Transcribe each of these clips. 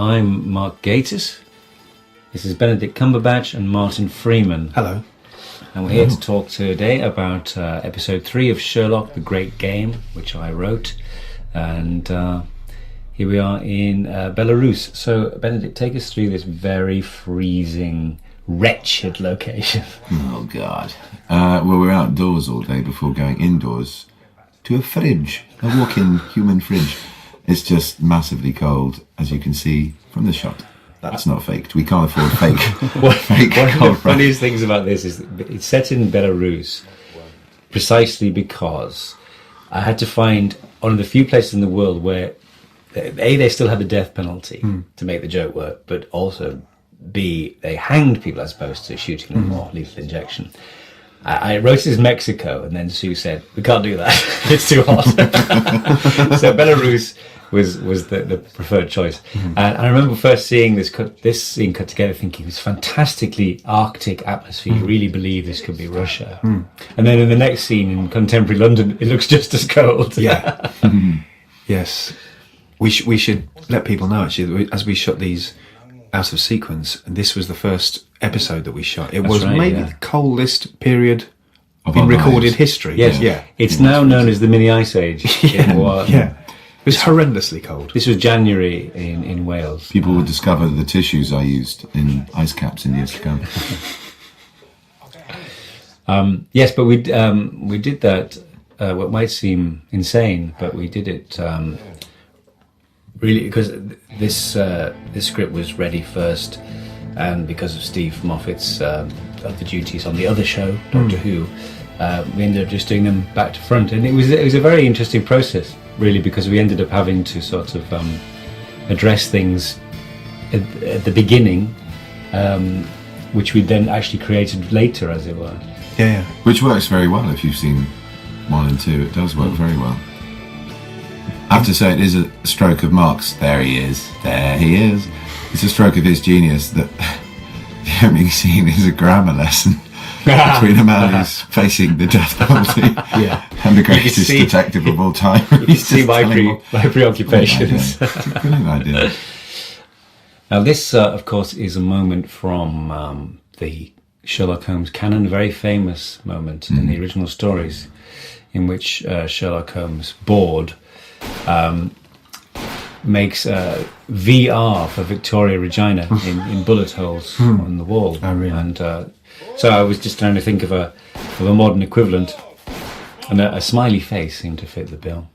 I'm Mark Gatiss. This is Benedict Cumberbatch and Martin Freeman. Hello. And we're here to talk today about episode 3 of Sherlock, The Great Game, which I wrote. And here we are in Belarus. So, Benedict, take us through this very freezing, wretched location. Oh, God. Well, we're outdoors all day before going indoors to a fridge, a walk-in human fridge. It's just massively cold, as you can see from the shot. That's not faked. We can't afford fake. One cold of the funniest things about this is that it's set in Belarus precisely because I had to find one of the few places in the world where A, they still had the death penalty to make the joke work, but also B, they hanged people as opposed to shooting them or lethal injection. I wrote it as Mexico, and then Sue said, we can't do that. It's too hot. So Belarus was the preferred choice. And I remember first seeing this scene cut together thinking, this fantastically Arctic atmosphere, you really believe this could be Russia. And then in the next scene in contemporary London, it looks just as cold. Yeah. Yes. We should let people know, actually, as we shot these out of sequence, and this was the first episode that we shot. It was maybe the coldest period in recorded history. Yes. Yeah. It's now known as the mini ice age. Yeah. It was horrendously cold. This was January in Wales. People will discover the tissues I used in ice caps in years to come. Yes, but we did that. What might seem insane, but we did it really because this script was ready first, and because of Steve Moffat's other duties on the other show, Doctor Who, we ended up just doing them back to front, and it was a very interesting process, really, because we ended up having to sort of address things at the beginning, which we then actually created later, as it were. Yeah. Which works very well if you've seen 1 and 2. It does work very well. I have to say, it is a stroke of Mark's. There he is. It's a stroke of his genius that the opening scene is a grammar lesson between a man who's facing the death penalty and the greatest detective of all time. You can see my preoccupations. It's a brilliant idea. Now this, of course, is a moment from the Sherlock Holmes canon, a very famous moment in the original stories, in which Sherlock Holmes, bored, makes VR for Victoria Regina in bullet holes on the wall. Oh, really? And so I was just trying to think of a modern equivalent, and a smiley face seemed to fit the bill.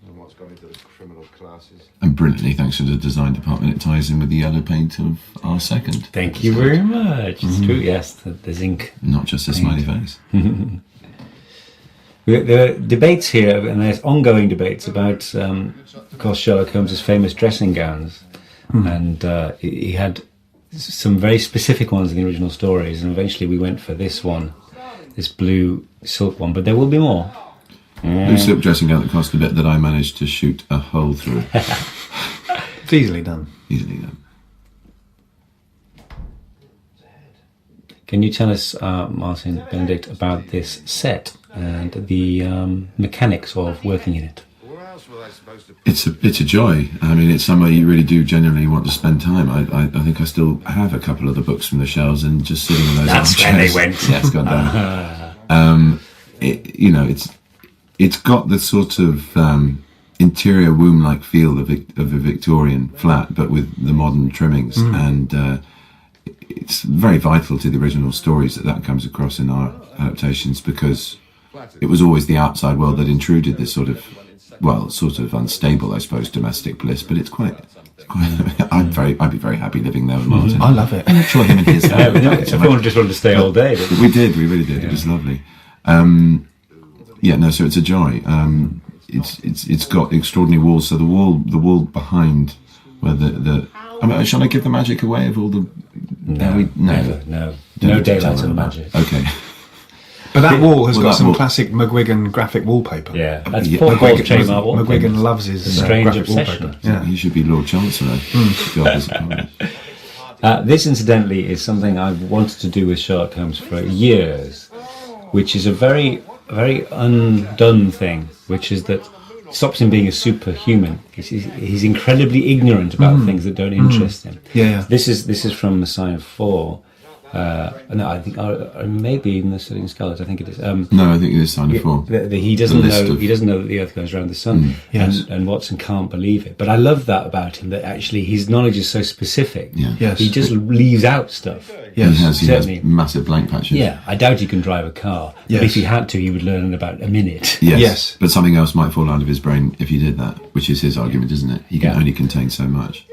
And what's gone into the criminal classes? And brilliantly, thanks to the design department, it ties in with the yellow paint of our second. Thank you very much. It's true, yes, the zinc. Not just a smiley face. There are debates here, and there's ongoing debates about, of course, Sherlock Holmes' famous dressing gowns. And he had some very specific ones in the original stories, and eventually we went for this one, this blue silk one, but there will be more. Blue silk dressing gown that cost a bit that I managed to shoot a hole through. It's easily done. Easily done. Can you tell us, Martin, Benedict, about this set and the mechanics of working in it? It's a joy. I mean, it's somewhere you really do genuinely want to spend time. I think I still have a couple of the books from the shelves and just sitting in those That's armchairs. where they went. Yeah, it's gone down. It's got the sort of interior womb-like feel of a Victorian flat, but with the modern trimmings, and it's very vital to the original stories that comes across in our adaptations, because it was always the outside world that intruded this sort of unstable, I suppose, domestic bliss. But it's quite. I'd be very happy living there with Martin. I love it. I'm sure him and his. Everyone just wanted to stay all day. We really did. Yeah. It was lovely. So it's a joy. It's got extraordinary walls. So the wall behind where shall I give the magic away of all the? No daylight on the magic. Okay. But that wall has got some classic McGuigan graphic wallpaper. Yeah, that's Paul Paul's trademark wallpaper. McGuigan loves his strange graphic obsession. wallpaper. Yeah. He should be Lord Chancellor. This, incidentally, is something I've wanted to do with Sherlock Holmes for years, which is a very, very undone thing, which is that stops him being a superhuman. He's incredibly ignorant about things that don't interest him. Yeah. This is from Messiah 4. No, I think maybe even the Studying Scarlet. I think it is. No, I think it is Sign of 4. He doesn't know. He doesn't know that the Earth goes around the sun, and Watson can't believe it. But I love that about him. That actually his knowledge is so specific. Yeah. Yes. He just leaves out stuff. Yes. He has certainly. massive blank patches. Yeah, I doubt he can drive a car. Yes. But if he had to, he would learn in about a minute. Yes. But something else might fall out of his brain if he did that, which is his argument, isn't it? He can only contain so much.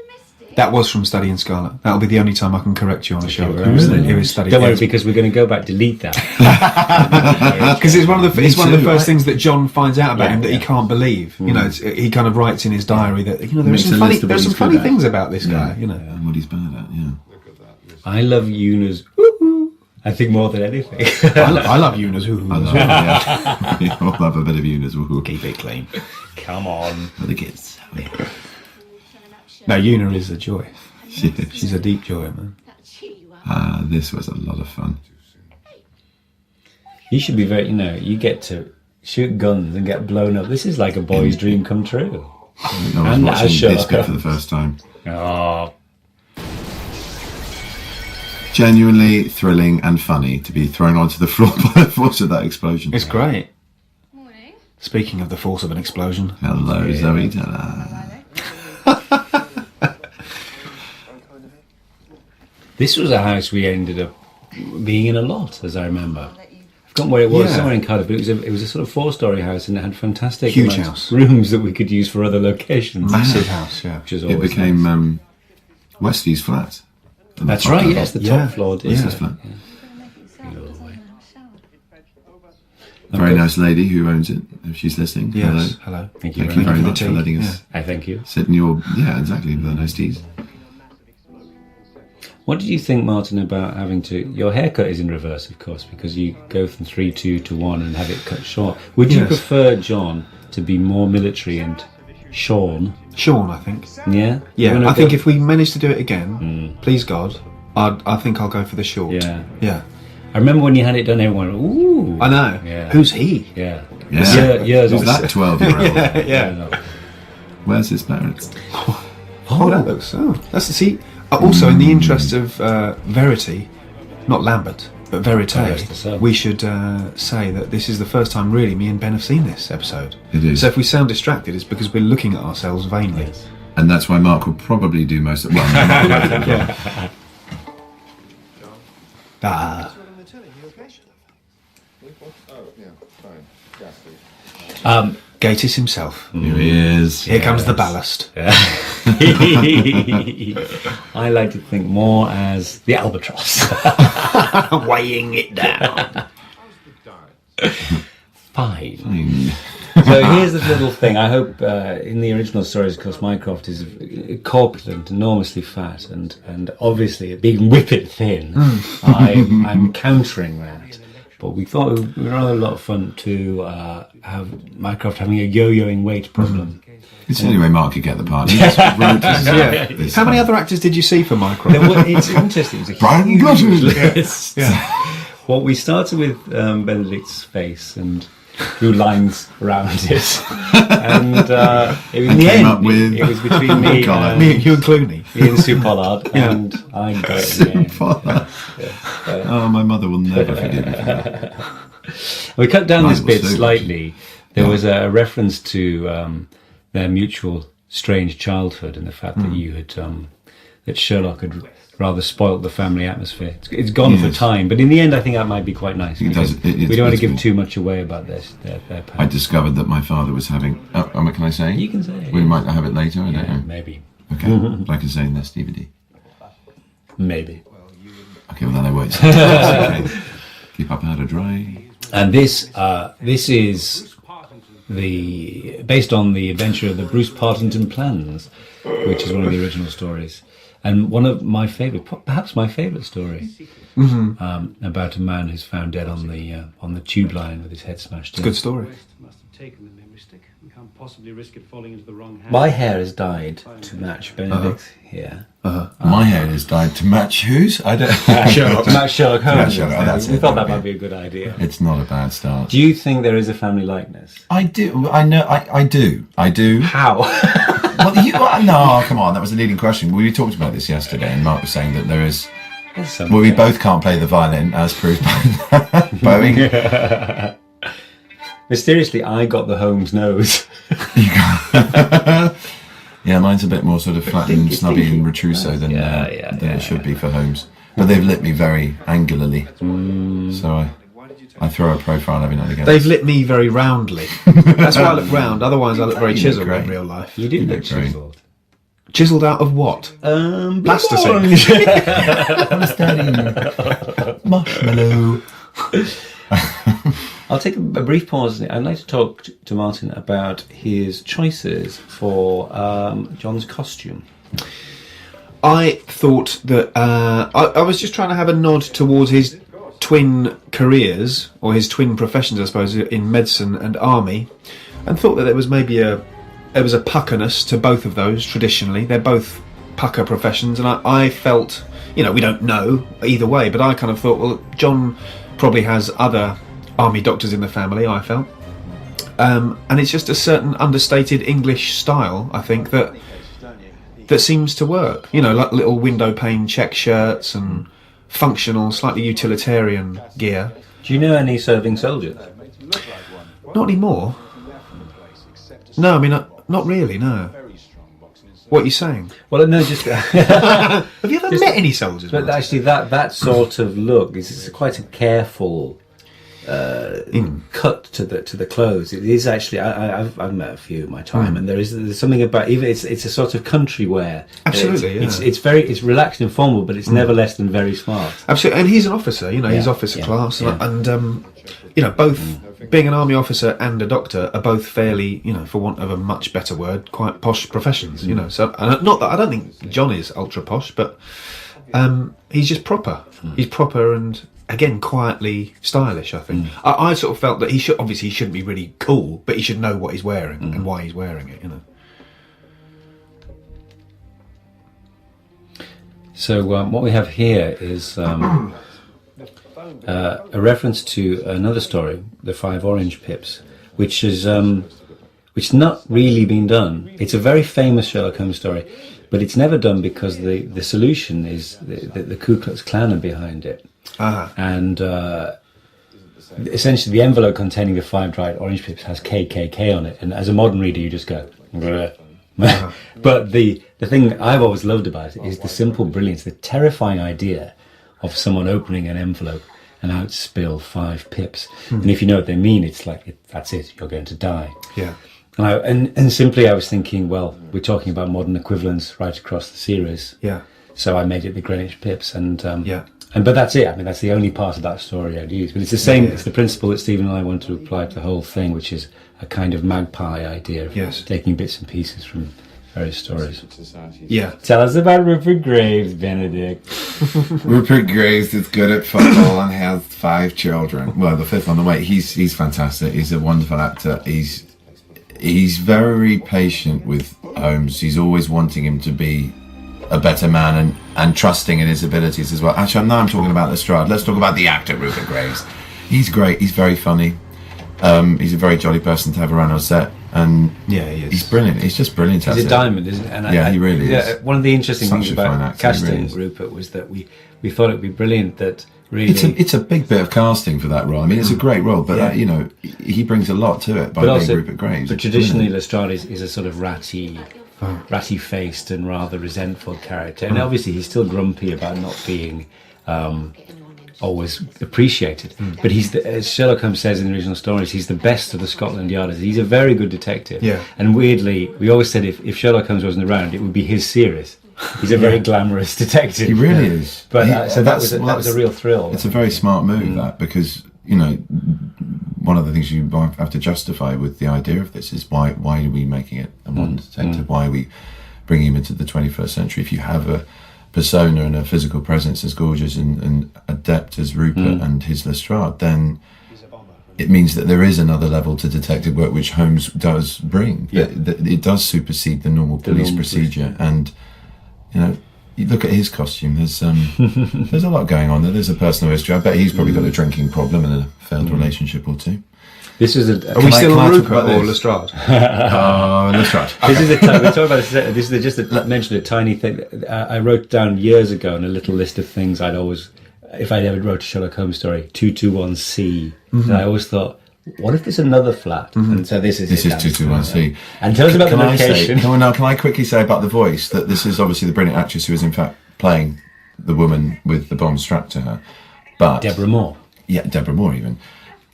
That was from Studying Scarlet. That'll be the only time I can correct you on a show. Really? It was Studying. Don't worry, because we're going to go back, delete that. Because it's one of the first things that John finds out about him that he yeah. can't believe. You know, he kind of writes in his diary that there's some funny things about this guy. You know, And what he's bad at, I love Una's. I think more than anything. I love Una's hoo-hoo. I love, yeah. We all love a bit of Una's. Keep it clean. Come on. For the kids. No, Una is a joy. She is. She's a deep joy, man. This was a lot of fun. You should be very. You get to shoot guns and get blown up. This is like a boy's dream come true. I was And watching as Sherlock this bit for the Holmes. first time. Oh, Genuinely thrilling and funny to be thrown onto the floor by the force of that explosion. It's great. Morning. Speaking of the force of an explosion, Hello, Zoe. Ta-da. this was a house we ended up being in a lot, as I remember. I've forgotten where it was, Yeah. somewhere in Cardiff, but it was a sort of 4-story house, and it had fantastic Huge amounts house. of rooms that we could use for other locations. massive house. Yeah. Which is It always became nice. Westy's flat. On the That's top right. level. Yes, the Yeah. top floor. Did. Westy's flat. Shower. Very nice lady who owns it. If she's listening, Yes. hello. Hello. Thank you Thank very you very much. much for letting us I thank you. sit in your exactly with the nice teas. What did you think, Martin, about having to... Your haircut is in reverse, of course, because you go from 3-2 to 1 and have it cut short. Would you Yes. prefer John to be more military and Sean? Sean, I think. Yeah? Yeah, You wanna I think go- if we manage to do it again, please God, I think I'll go for the short. Yeah. Yeah. I remember when you had it done, everyone went, ooh. I know. Yeah. Who's he? Yeah. Yeah. Yeah, Who's that 12-year-old? Yeah. Where's his parents? Oh, that looks. Oh, that's see. Also, in the interest of verity, not Lambert, but verite, Rest the soul. we should say that this is the first time really me and Ben have seen this episode. It is. So if we sound distracted, it's because we're looking at ourselves vainly. And that's why Mark will probably do most of well, Mark will do as well. Ah. Oh, yeah, fine. Ghastly. Gatiss himself. Here he is. Here comes the ballast. I like to think more as the albatross. Weighing it down. Fine. Fine. So here's the little thing. I hope in the original stories, of course, Mycroft is corpulent, enormously fat, and obviously being whippet thin. I'm countering that. But we thought it would be rather a lot of fun to have Mycroft having a yo-yoing weight problem. It's the only way Mark could get the part. He just wrote this How many other actors did you see for Mycroft? It's interesting. It's a Brian huge Gatiss. list. Well, we started with Benedict's face and drew lines around it, and in the came end, up with it was between me Colin. and You and Clooney. Ian Sue Pollard, and I got it in the end. Oh, my mother will never forgive me for that. We cut down this Mine was bit so slightly. There was a reference to their mutual strange childhood and the fact that you had that Sherlock had rather spoilt the family atmosphere. It's gone for Yes. time, but in the end, I think that might be quite nice. It does. because It's we don't want to give beautiful. too much away about this. Their I parents. discovered that my father was having. Can I say? You can say it. We might have it later. I don't Yeah, know. maybe, Okay, but I can say in this DVD. maybe. Okay, well then I won't. Say it. Okay. Keep our powder dry. And this is based on the adventure of the Bruce Partington Plans, which is one of the original stories, and one of my favourite, perhaps my favourite story, about a man who's found dead on the tube line with his head smashed in. Good story. taken the memory stick. We can't possibly risk it falling into the wrong hands. My hair is dyed to match Benedict here. My hair is dyed to match whose? I don't. Sherlock. To match Sherlock Holmes. Yeah, Sherlock, that's We it, thought that okay. might be a good idea. It's not a bad start. Do you think there is a family likeness? I do. I know. I do. I do. How? No, come on. That was a leading question. We talked about this yesterday, and Mark was saying that there is. Well, Well, we both can't play the violin, as proved by Bowie. Mysteriously, I got the Holmes nose. Yeah, mine's a bit more sort of flat and snubby and retrousso than it should be for Holmes. But they've lit me very angularly, so I throw a profile every now and again. They've lit me very roundly. That's why I look round. Otherwise, I look very You look chiselled great. in real life. You do look look great. chiseled. Chiselled out of what? Plasticine. Marshmallow. I'll take a brief pause. I'd like to talk to Martin about his choices for John's costume. I thought that I was just trying to have a nod towards his twin careers, or his twin professions, I suppose, in medicine and army, and thought that there was maybe there was a puckerness to both of those. Traditionally, they're both pucker professions, and I felt, we don't know either way, but I kind of thought, well, John probably has other army doctors in the family, I felt, and it's just a certain understated English style, I think, that seems to work, like little window pane check shirts and functional, slightly utilitarian gear. Do you know any serving soldiers? Not anymore. No, I mean, not really, no. What are you saying? Well, no, just... Have you ever met any soldiers? But Martin? actually, that sort of look is quite a careful cut to the clothes. It is actually. I've met a few in my time, and there's something about even it's a sort of country wear. Absolutely, it's relaxed and formal, but it's never less than very smart. Absolutely, and he's an officer. He's officer class, and both being an army officer and a doctor are both fairly, for want of a much better word, quite posh professions. So and not that I don't think John is ultra posh, but he's just proper. He's proper and, again, quietly stylish, I think. I sort of felt that he shouldn't be really cool, but he should know what he's wearing and why he's wearing it, So what we have here is a reference to another story, The 5 Orange Pips, which is not really been done. It's a very famous Sherlock Holmes story, but it's never done because the solution is the Ku Klux Klan are behind it. And essentially the envelope containing the 5 dried orange pips has KKK on it, and as a modern reader you just go but the thing I've always loved about it is the simple brilliance, the terrifying idea of someone opening an envelope and out spill 5 pips, and if you know what they mean, it's like that's it, you're going to die. And simply I was thinking, well, we're talking about modern equivalents right across the series, so I made it the Greenwich Pips, and but that's it. I mean, that's the only part of that story I'd use. But it's the same. It's the principle that Stephen and I want to apply to the whole thing, which is a kind of magpie idea of taking bits and pieces from various stories. Tell us about Rupert Graves, Benedict. Rupert Graves is good at football and has 5 children. Well, the 5th on the way. He's fantastic. He's a wonderful actor. He's very patient with Holmes. He's always wanting him to be a better man and trusting in his abilities as well. Actually, now I'm talking about Lestrade. Let's talk about the actor, Rupert Graves. He's great. He's very funny. He's a very jolly person to have around on set. And he is. He's brilliant. He's just brilliant. He's a diamond, isn't he? And he really is. One of the interesting Such things a fine about actor, casting really is. Rupert was that we thought it would be brilliant that really... It's a big bit of casting for that role. I mean, it's a great role, but he brings a lot to it by being Rupert Graves. But traditionally, Lestrade is a sort of ratty-faced and rather resentful character, and obviously he's still grumpy about not being always appreciated. But as Sherlock Holmes says in the original stories, he's the best of the Scotland Yarders. He's a very good detective. And weirdly, we always said if Sherlock Holmes wasn't around, it would be his series. He's a very glamorous detective. He really is. But so that was a real thrill. It's a very smart move, that, because one of the things you have to justify with the idea of this is why are we making it a modern detective? Why are we bringing him into the 21st century? If you have a persona and a physical presence as gorgeous and adept as Rupert and his Lestrade, then it means that there is another level to detective work which Holmes does bring. Yeah. That it does supersede the normal police procedure. And you know, you look at his costume. There's there's a lot going on there. There's a personal history. I bet he's probably got a drinking problem and a failed relationship or two. This is Are we still on Rupert or this? Lestrade? Lestrade. This is a we're talking about this is just to mention a tiny thing. I wrote down years ago in a little list of things I'd always, if I ever wrote a Sherlock Holmes story, 221C. And I always thought, what if there's another flat? And so this is 221C. And tell us about the location. Can I quickly say about the voice that this is obviously the brilliant actress who is in fact playing the woman with the bomb strapped to her, but Deborah Moore. Yeah, Deborah Moore even.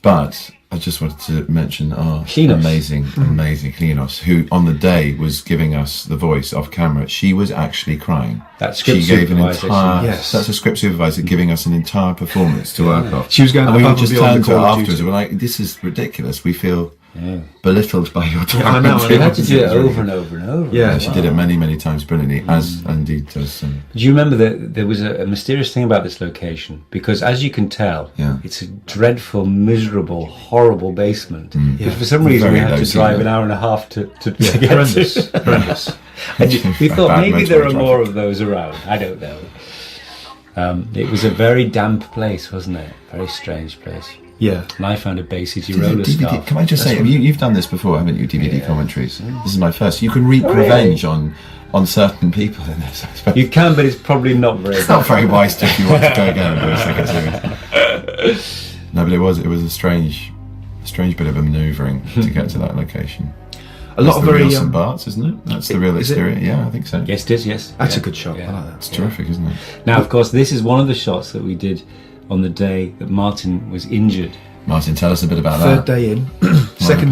But I just wanted to mention our Klinos. amazing Klinos, who on the day was giving us the voice off camera. She was actually crying. That script she gave an supervisor, entire. yes. That's a script supervisor giving us an entire performance to work off. She was going and we above would just and beyond turn the to her Call of afterwards. Duty. And we're like, "This is ridiculous. We feel belittled by your time." I know, You had to do it over and over and over. Yeah, She did it many times brilliantly, as indeed does. Do you remember that there was a mysterious thing about this location? Because as you can tell, it's a dreadful, miserable, horrible basement. Which for some reason we Very had low to drive ceiling. an hour and a half to get Horrendous. to. Horrendous. We thought Bad maybe there are motorway more traffic. of those around. I don't know. It was a very damp place, wasn't it? Very strange place. Yeah. And I found a Bay City roller DVD, scarf. can I just say, you've done this before, haven't you? DVD commentaries. This is my first. You can wreak revenge on certain people in this. I suppose. You can, but it's probably not very. It's not very wise to if you want to go again and do a second series. No, but it was a strange bit of a manoeuvring to get to that location. A lot of the very. real St. Bart's, isn't it? That's the real is it? exterior. Yeah, I think so. Yes, it is. Yes, That's Yeah. a good shot. Yeah. I like that. It's terrific, isn't it? Now, of course, this is one of the shots that we did on the day that Martin was injured. Martin, tell us a bit about Third that. day in.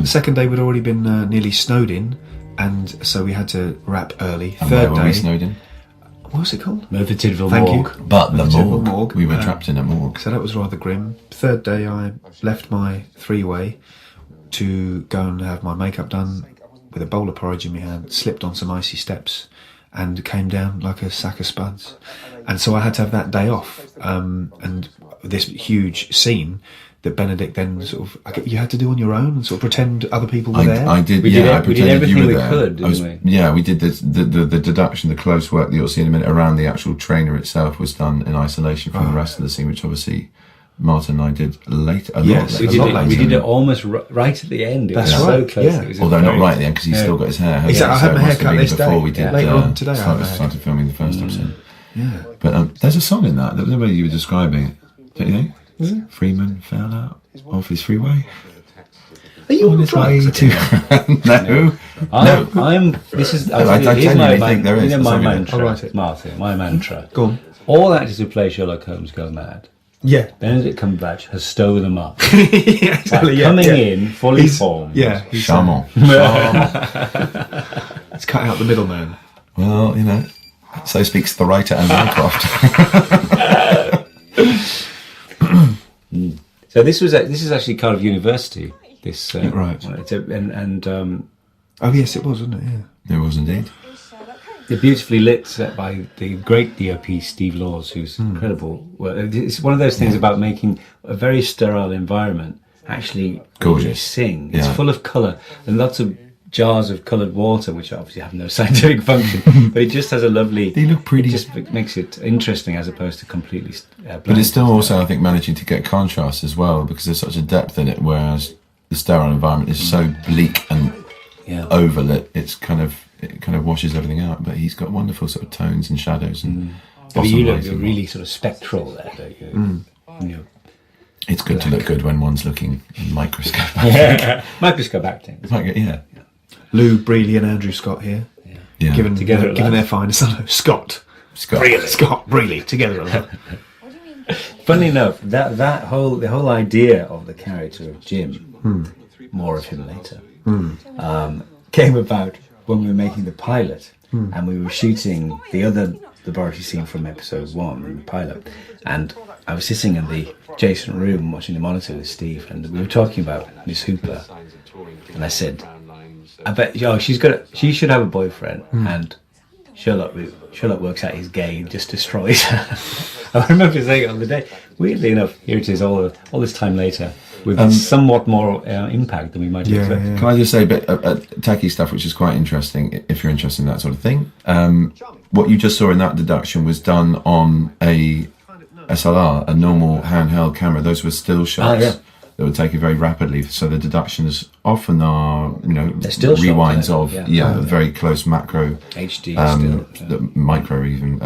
second day we'd already been nearly snowed in, and so we had to wrap early. And Third where were we day. snowed in? What was it called? Merthyr Tydfil Thank you. Morgue. But the Typical morgue. We were trapped in a morgue. So that was rather grim. Third day I left my three-way to go and have my makeup done with a bowl of porridge in my hand, slipped on some icy steps and came down like a sack of spuds. And so I had to have that day off. And this huge scene that Benedict then you had to do on your own and sort of pretend other people were there. I did. We Yeah, did I we did pretended everything you were we there. could, didn't we? Yeah, we did the deduction, the close work that you'll see in a minute around the actual trainer itself was done in isolation from the rest of the scene, which obviously Martin and I did later. Yes, We A did, lot it, later. we did it almost right at the end. It That's was so right, close. yeah. It was Although not very- right at the end because he's still got his hair. Exactly, I had my it hair must have cut been this before day. we did. Later on today I had my hair started filming the first episode. Yeah. But there's a song in that the way you were describing it, don't you think? Freeman fell out of his freeway. Are you on His way drugs? to no. This is. I here's genuinely my think there is you know a my song in it. mantra, I'll write it. Martin. My mantra. Go on. All actors who play Sherlock Holmes go mad. Yeah. Benedict Cumberbatch has stolen them up. Yeah, exactly. Yeah, Coming yeah. in fully He's- formed. Yeah. He's, Charmant. It's cut out the middleman. Well, you know, so speaks the writer and Mycroft. So this is actually Cardiff University. This Right. It's and Oh yes, it was, wasn't it? Yeah. It was indeed. they're beautifully lit, set by the great DOP Steve Laws, who's incredible. Well, it's one of those things about making a very sterile environment actually Gorgeous. sing. It's Yeah. full of colour and lots of jars of coloured water, which obviously have no scientific function, but it just has a lovely. They look pretty. It just makes it interesting as opposed to completely. But blank. it's still also, I think, managing to get contrast as well because there's such a depth in it. Whereas the sterile environment is so bleak and yeah. overlit, it kind of washes everything out. But he's got wonderful sort of tones and shadows and. But you look lighting. really sort of spectral there, don't you? You know, It's good to look good when one's looking in microscope. microscope acting. Yeah. Lou Brealey and Andrew Scott here, Yeah. given Together at given last. their finest. I know, Scott Scott. Brealey together. A lot. Funnily enough, the whole idea of the character of Jim, more of him later, came about when we were making the pilot, and we were shooting the other laboratory scene from episode 1 in the pilot, and I was sitting in the adjacent room watching the monitor with Steve, and we were talking about Miss Hooper, and I said, I bet she should have a boyfriend, and Sherlock works out he's gay and just destroys her. I remember saying it on the day. Weirdly enough, here it is all this time later. with somewhat more impact than we might expect. Can I just say a bit techie stuff, which is quite interesting if you're interested in that sort of thing. What you just saw in that deduction was done on a SLR, a normal handheld camera. Those were still shots that were taken very rapidly. So the deductions often are, still rewinds shot, of very close macro, HD, the micro even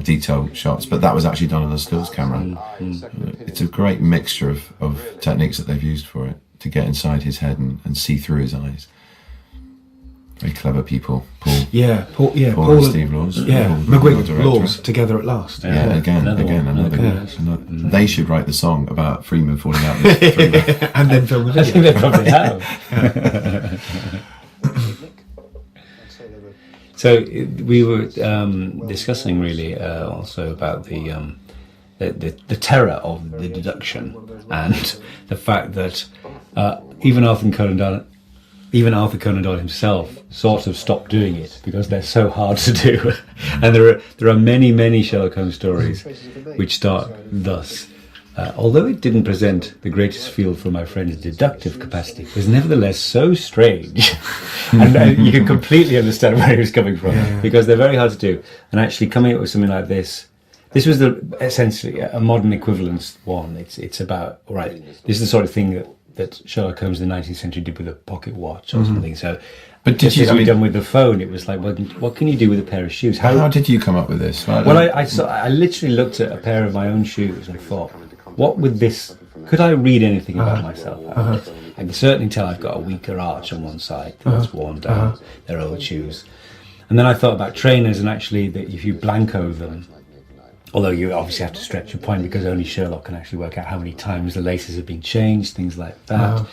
detail shots. But that was actually done on a stills camera. It's a great mixture of techniques that they've used for it to get inside his head and see through his eyes. Very clever people, Paul. Paul and Steve Laws. McGuigan, Laws, together at last. Another. They should write the song about Freeman falling out the three-way. And then film the I think video. they probably have. So we were discussing really also about the terror of the deduction and the fact that even Arthur Conan Doyle himself sort of stopped doing it because they're so hard to do. And there are many Sherlock Holmes stories which start thus. Although it didn't present the greatest field for my friend's deductive capacity, it was nevertheless so strange. And you can completely understand where he was coming from, because they're very hard to do. And actually coming up with something like this was essentially a modern equivalent one. It's about, all right, this is the sort of thing that Sherlock Holmes in the 19th century did with a pocket watch or something. So, but did you done with the phone? It was like, well, what can you do with a pair of shoes? How did you come up with this? I literally looked at a pair of my own shoes and thought, what would this? Could I read anything about myself? I can certainly tell I've got a weaker arch on one side that's worn down. They're old shoes. And then I thought about trainers, and actually that if you blanco them, although you obviously have to stretch your point because only Sherlock can actually work out how many times the laces have been changed, things like that.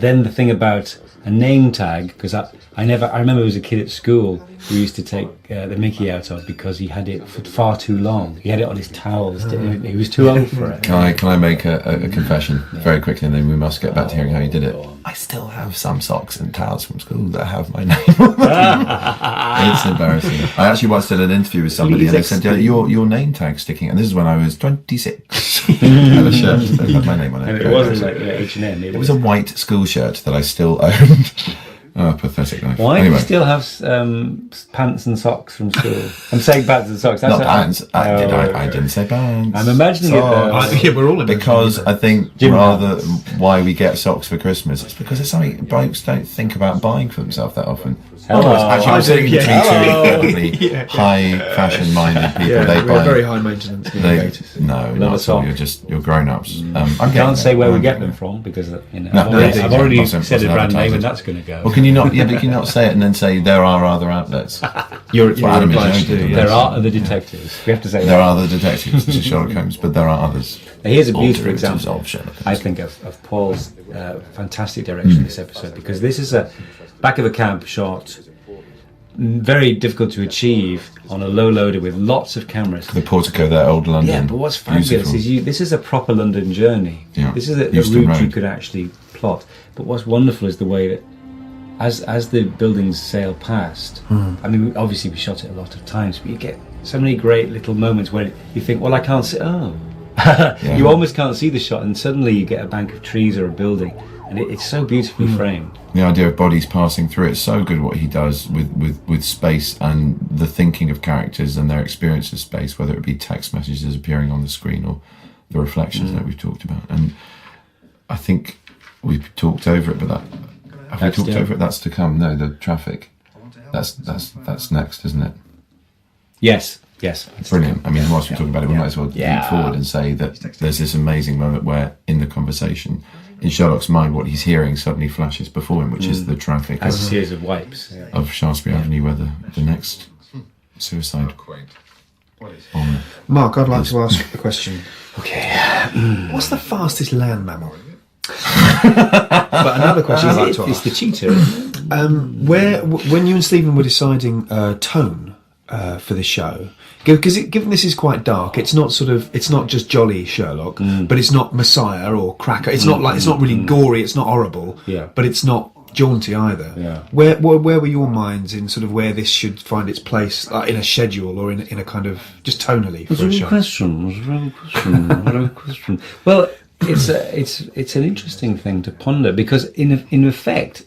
Then the thing about a name tag, because I remember as a kid at school we used to take the mickey out of because he had it for far too long. He had it on his towels. He was too old for it. Can I make a confession very quickly, and then we must get back to hearing how you did it. I still have some socks and towels from school that have my name on them. It's embarrassing. I actually once did an interview with somebody and they said, your name tag sticking, and this is when I was 26. I had a shirt that had my name on it. And it wasn't like H&M. It was a white school shirt that I still owned. Oh, pathetic life. Why do you still have pants and socks from school? I'm saying pants and socks. Not pants. I didn't say pants. I'm imagining it. We're all in because I think rather why we get socks for Christmas, it's because it's something blokes don't think about buying for themselves that often. Hello. Actually, I'm sitting between two incredibly high fashion-minded people. We're very high maintenance. No, not at all. You're grown-ups. I can't say where we get them from because I've already said a brand name and that's going to go. Well, can you not? Yeah, but can you not say it and then say there are other outlets? You're Adam is going to do. There are other detectives. We have to say there are other detectives to Sherlock Holmes, but there are others. Here's a beautiful example, I think, of Paul's fantastic direction in this episode, because this is a back of a cab shot, very difficult to achieve on a low loader with lots of cameras. The portico there, old London. Yeah, but what's fabulous is this is a proper London journey. Yeah. This is a route you could actually plot. But what's wonderful is the way that as the buildings sail past, I mean, obviously we shot it a lot of times, but you get so many great little moments where you think, well, I can't see, you almost can't see the shot, and suddenly you get a bank of trees or a building, and it's so beautifully framed. The idea of bodies passing through, it's so good what he does with space and the thinking of characters and their experience of space, whether it be text messages appearing on the screen or the reflections that we've talked about. And I think we've talked over it, but that's to come. No, the traffic. That's next, isn't it? Yes. Brilliant. I mean, whilst we're talking about it, we might as well leap forward and say that there's this amazing moment where, in the conversation, in Sherlock's mind, what he's hearing suddenly flashes before him, which is the traffic as a series of wipes of Shaftesbury Avenue, where the next suicide. Mark, I'd like to ask a question. Okay. What's the fastest land mammal? But another question I'd like to ask. It's the cheetah. When you and Stephen were deciding tone for the show, because given this is quite dark, it's not just jolly Sherlock, but it's not Messiah or Cracker. It's not like it's not really gory. It's not horrible. Yeah. But it's not jaunty either. Yeah. Where were your minds in sort of where this should find its place, like in a schedule or in a kind of just tonally for a show? Question. Very question. Well, it's an interesting thing to ponder, because in effect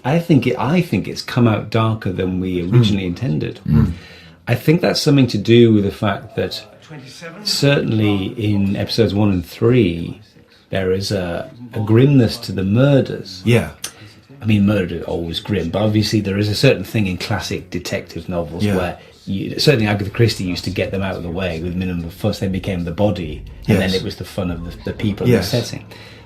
I think it's come out darker than we originally intended. I think that's something to do with the fact that certainly in episodes 1 and 3 there is a grimness to the murders. Yeah. I mean, murder is always grim, but obviously there is a certain thing in classic detective novels where certainly Agatha Christie used to get them out of the way with minimum fuss. They became the body, and then it was the fun of the people in the setting.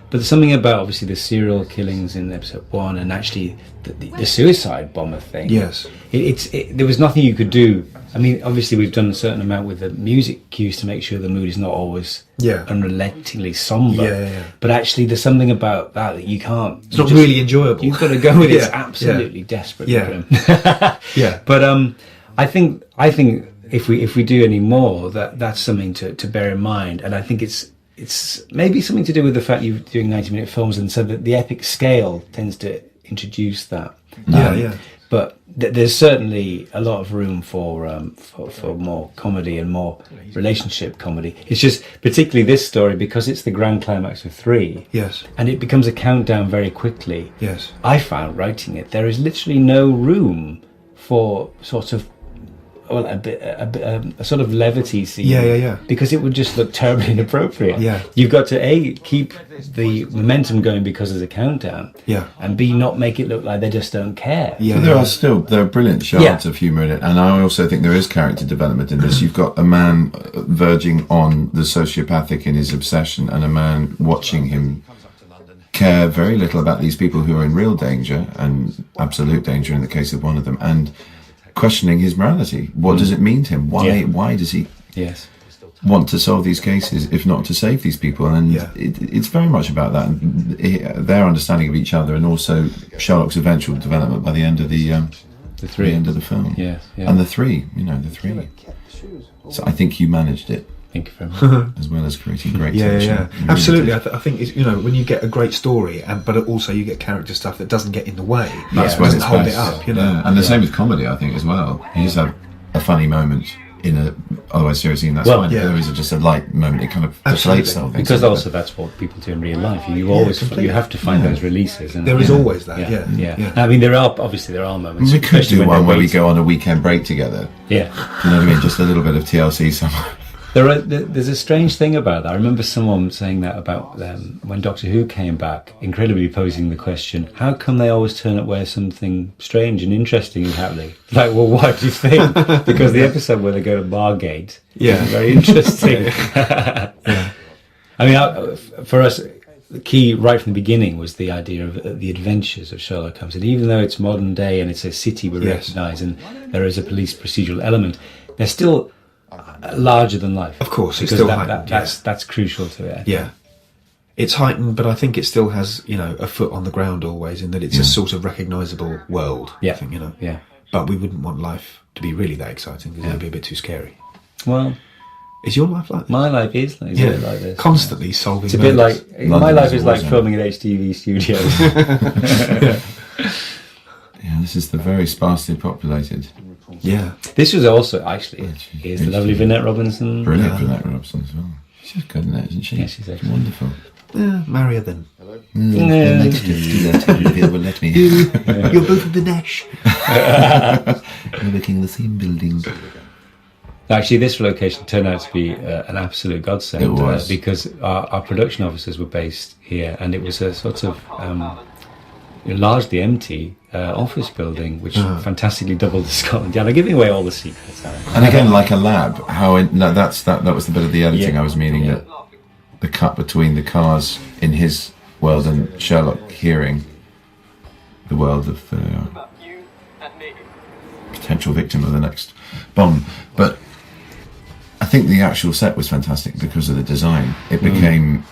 But there's something about obviously the serial killings in episode 1, and actually the suicide bomber thing. Yes, there was nothing you could do. I mean, obviously we've done a certain amount with the music cues to make sure the mood is not always unrelentingly somber. But actually, there's something about that you can't. It's not really enjoyable. You've got to go with it. It's absolutely desperate. But I think if we do any more, that's something to bear in mind, and I think it's maybe something to do with the fact you're doing 90-minute films, and so that the epic scale tends to introduce that. But there's certainly a lot of room for more comedy and more relationship comedy. It's just particularly this story, because it's the grand climax of 3. Yes. And it becomes a countdown very quickly. Yes. I found writing it, there is literally no room for sort of a sort of levity scene. Because it would just look terribly inappropriate. You've got to A, keep the momentum going because there's a countdown. And B, not make it look like they just don't care. So there are brilliant shards of humour in it, and I also think there is character development in this. You've got a man verging on the sociopathic in his obsession, and a man watching him care very little about these people who are in real danger, and absolute danger in the case of one of them, and questioning his morality. What does it mean to him? Why does he want to solve these cases, if not to save these people? And it's very much about that, and their understanding of each other, and also Sherlock's eventual development by the end of the end of the film. And the three. So I think you managed it. Thank you very much. As well as creating great tension. Really absolutely. I think it's, when you get a great story, but also you get character stuff that doesn't get in the way. That's when doesn't it's hold best. it up. And the same with comedy, I think, as well. You just have a funny moment in a otherwise serious scene. That's fine. There is just a light moment. It kind of deflates the whole thing. Because also that's what people do in real life. You have to find those releases. And there is always that. I mean, there are moments. We could do one where we go on a weekend break together. Yeah. You know what I mean? Just a little bit of TLC somewhere. There's a strange thing about that. I remember someone saying that about when Doctor Who came back, incredibly posing the question, how come they always turn up where something strange and interesting is happening? Like, well, why do you think? Because the episode where they go to Margate is very interesting. I mean, for us, the key right from the beginning was the idea of the adventures of Sherlock Holmes. And even though it's modern day and it's a city we recognise, and there is a police procedural element, they're still larger than life. Of course, it's because still heightened. That's crucial to it. It's heightened, but I think it still has, a foot on the ground always, in that it's a sort of recognisable world. I think, But we wouldn't want life to be really that exciting, because it would be a bit too scary. Well, is your life like this? My life is a bit like this. Constantly solving. It's a bit like my life is like filming at HTV studios. This is the very sparsely populated. This was also actually is the lovely Vinette Robinson. Brilliant Vinette Robinson as well. She's good in it, isn't she? Yeah, she's excellent. Wonderful. Marry her then. The next 50 will let me. You're both in the Nash. We're looking at the same building. Actually, this location turned out to be an absolute godsend. It was. Because our production offices were based here, and it was a sort of largely empty office building, which fantastically doubled the Scotland Yard. I'm giving away all the secrets. And again, like a lab, that was the bit of the editing I was meaning, that the cut between the cars in his world and Sherlock hearing the world of potential victim of the next bomb. But I think the actual set was fantastic because of the design. It became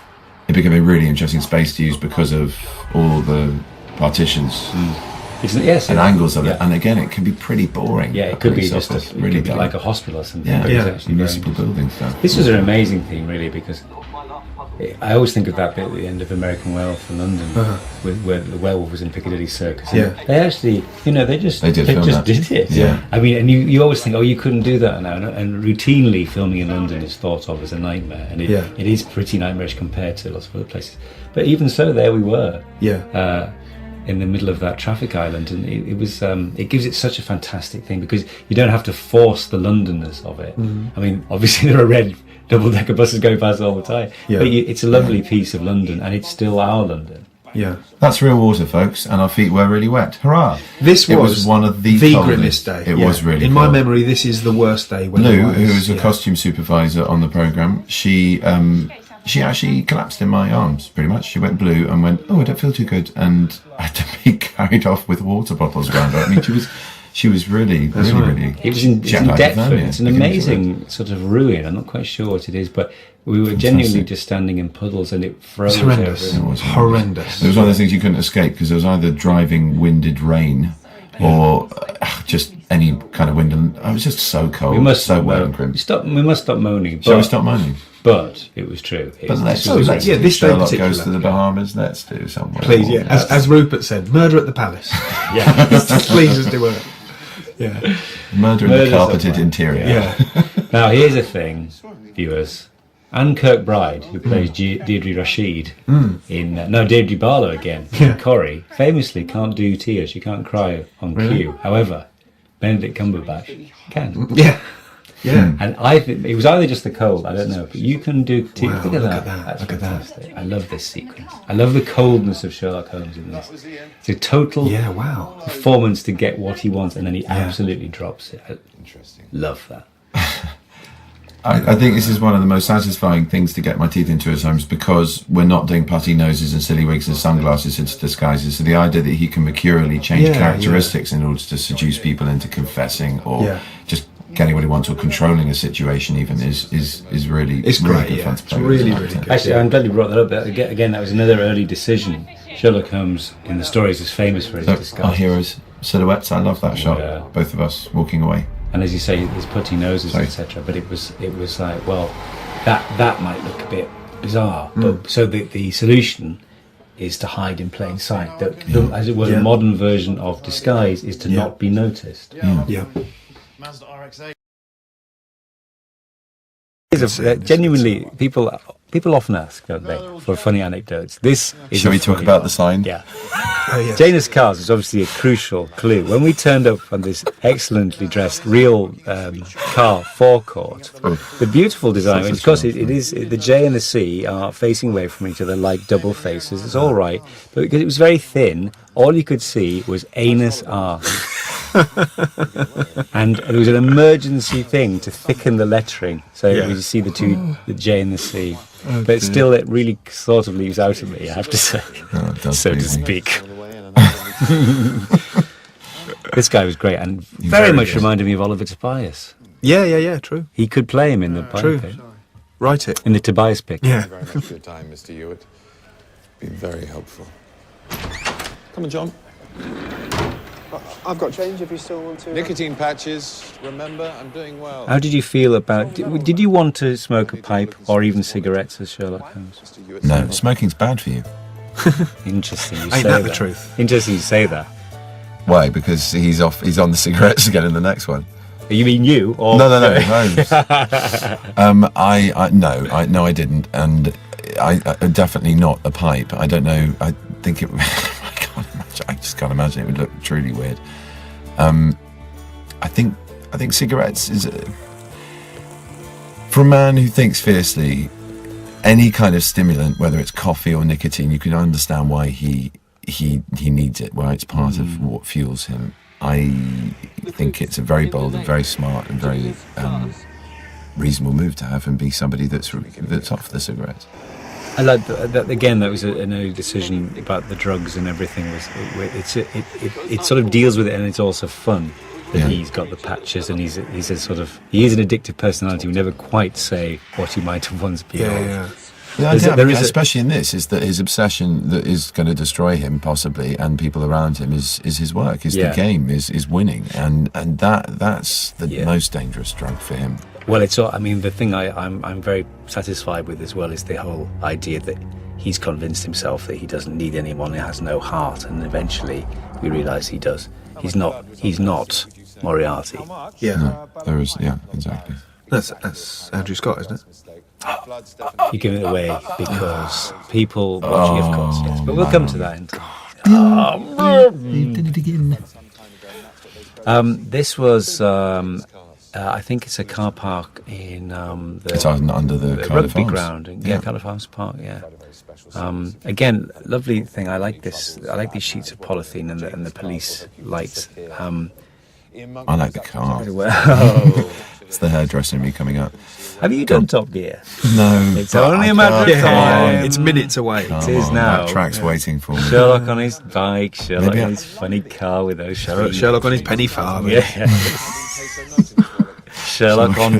a really interesting space to use because of all the partitions and angles of it. And again, it can be pretty boring. Yeah, it could be just really like a hospital or something. Municipal building stuff. This was an amazing thing, really, because I always think of that bit at the end of American Werewolf in London, where the werewolf was in Piccadilly Circus. And they actually, they just They did did it. Yeah. I mean, and you always think, you couldn't do that now. And routinely, filming in London is thought of as a nightmare, and it is pretty nightmarish compared to lots of other places. But even so, there we were. In the middle of that traffic island, and it was it gives it such a fantastic thing because you don't have to force the Londonness of it. I mean, obviously there are red double-decker buses going past all the time, but it's a lovely piece of London, and it's still our London. That's real water, folks, and our feet were really wet. Hurrah! This was one of the grimmest day. It was really in my memory, this is the worst day. Lou, who was a costume supervisor on the programme, she actually collapsed in my arms, pretty much. She went blue and went, I don't feel too good, and I had to be carried off with water bottles around her. I mean, she was really. It was in Deathlord. It's an amazing sort of ruin. I'm not quite sure what it is, but we were genuinely just standing in puddles, and it froze. It was horrendous. It was one of those things you couldn't escape because there was either driving winded rain or just any kind of wind, and I was just so cold. We must stop moaning. Shall we stop moaning? But it was true. This Sherlock goes to the Bahamas. Let's do somewhere. Please, as Rupert said, murder at the palace. Please just do it. Murder in the carpeted interior. Now here's the thing, viewers. Anne Kirkbride, who plays Deirdre Rashid Deirdre Barlow again, Corrie, famously can't do tears. She can't cry on cue. However, Benedict Cumberbatch can. And I think it was either just the cold, I don't know, but you can do tears. Wow, look at that. That's fantastic. I love this sequence. I love the coldness of Sherlock Holmes in this. It's a total performance to get what he wants, and then he absolutely drops it. Interesting. Love that. I think this is one of the most satisfying things to get my teeth into at times because we're not doing putty noses and silly wigs and sunglasses into disguises. So the idea that he can mercurially change characteristics in order to seduce people into confessing or just getting what he wants or controlling a situation even is really great. Good fun to play. It's really good. Actually, I'm glad you brought that up. Again, that was another early decision. Sherlock Holmes in the stories is famous for his disguise. Our heroes' silhouettes. I love that shot. Both of us walking away. And as you say, his putty noses, etc. But it was like, well, that might look a bit bizarre. But so the solution is to hide in plain sight. As it were, the modern version of disguise is to not be noticed. Mazda RX-8. Genuinely, people often ask, don't they, for funny anecdotes. Shall we talk about the sign? Yeah. Janus Cars is obviously a crucial clue. When we turned up on this excellently dressed real car forecourt, the beautiful design, of course it is, the J and the C are facing away from each other like double faces. It's all right, but because it was very thin, all you could see was anus R. And there was an emergency thing to thicken the lettering, so you see the J and the C. But still, it really sort of leaves out of me, I have to say, so to speak. This guy was great and very much reminded me of Oliver Tobias. Yeah, true. He could play him in the biopic. Write it. In the Tobias pic. Thank you very much for your time, Mr. Hewitt. Been very helpful. Come on, John. I've got change if you still want to. Nicotine patches. Remember, I'm doing well. How did you feel about... Did you want to smoke a pipe or even cigarettes as Sherlock Holmes? No, smoking's bad for you. Interesting you say that. Ain't that the truth? Interesting you say that. Why? Because he's on the cigarettes again in the next one. You mean you? Or No. I didn't, and I definitely not a pipe. I don't know. I think it. I just can't imagine it would look truly weird. I think cigarettes is for a man who thinks fiercely. Any kind of stimulant, whether it's coffee or nicotine, you can understand why he needs it. Why it's part of what fuels him. I think it's a very bold and very smart and very reasonable move to have and be somebody that's off the cigarettes. I like that again. That was an early decision about the drugs and everything. It sort of deals with it, and it's also fun that he's got the patches, and he is an addictive personality. We never quite say what he might have once been. The idea, especially in this, is that his obsession that is going to destroy him, possibly, and people around him, is his work, the game, is winning, and that's the most dangerous drug for him. Well, the thing I'm very satisfied with as well is the whole idea that he's convinced himself that he doesn't need anyone, he has no heart, and eventually we realise he does. He's not Moriarty. Yeah. No, there is, exactly. That's Andrew Scott, isn't it? You're giving it away because people watching, of course, yes. But we'll come to that. You did it again. This was, I think it's a car park in it's under the rugby ground. Cardiff Arms Park. Yeah. Again, lovely thing. I like this. I like these sheets of polythene and the police lights. I like the car. Well, it's the hairdresser in me coming up. have you done Top Gear? No. It's only a matter of time. It's minutes away. It is now. That track's waiting for me. Sherlock on his bike, Sherlock on his funny car with those Sherlock on his penny farthing. Yeah. Sherlock on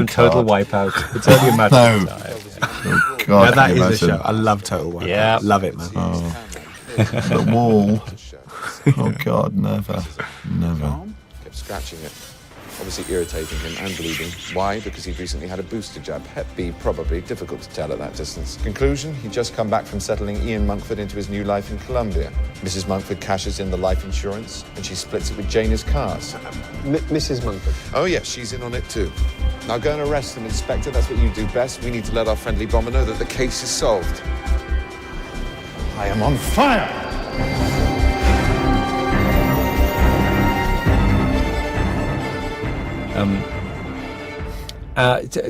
Total Wipeout. It's only a matter of time. Oh, God, Now that is the show. I love Total Wipeout. Yeah. Love it, man. Oh. The wall. Oh, God, never. Kept scratching it, obviously irritating him and bleeding. Why? Because he'd recently had a booster jab. Hep B, probably. Difficult to tell at that distance. Conclusion, he'd just come back from settling Ian Monkford into his new life in Colombia. Mrs. Monkford cashes in the life insurance, and she splits it with Janus Cars. Mrs. Monkford? Oh, yes, she's in on it too. Now go and arrest them, Inspector. That's what you do best. We need to let our friendly bomber know that the case is solved. I am on fire!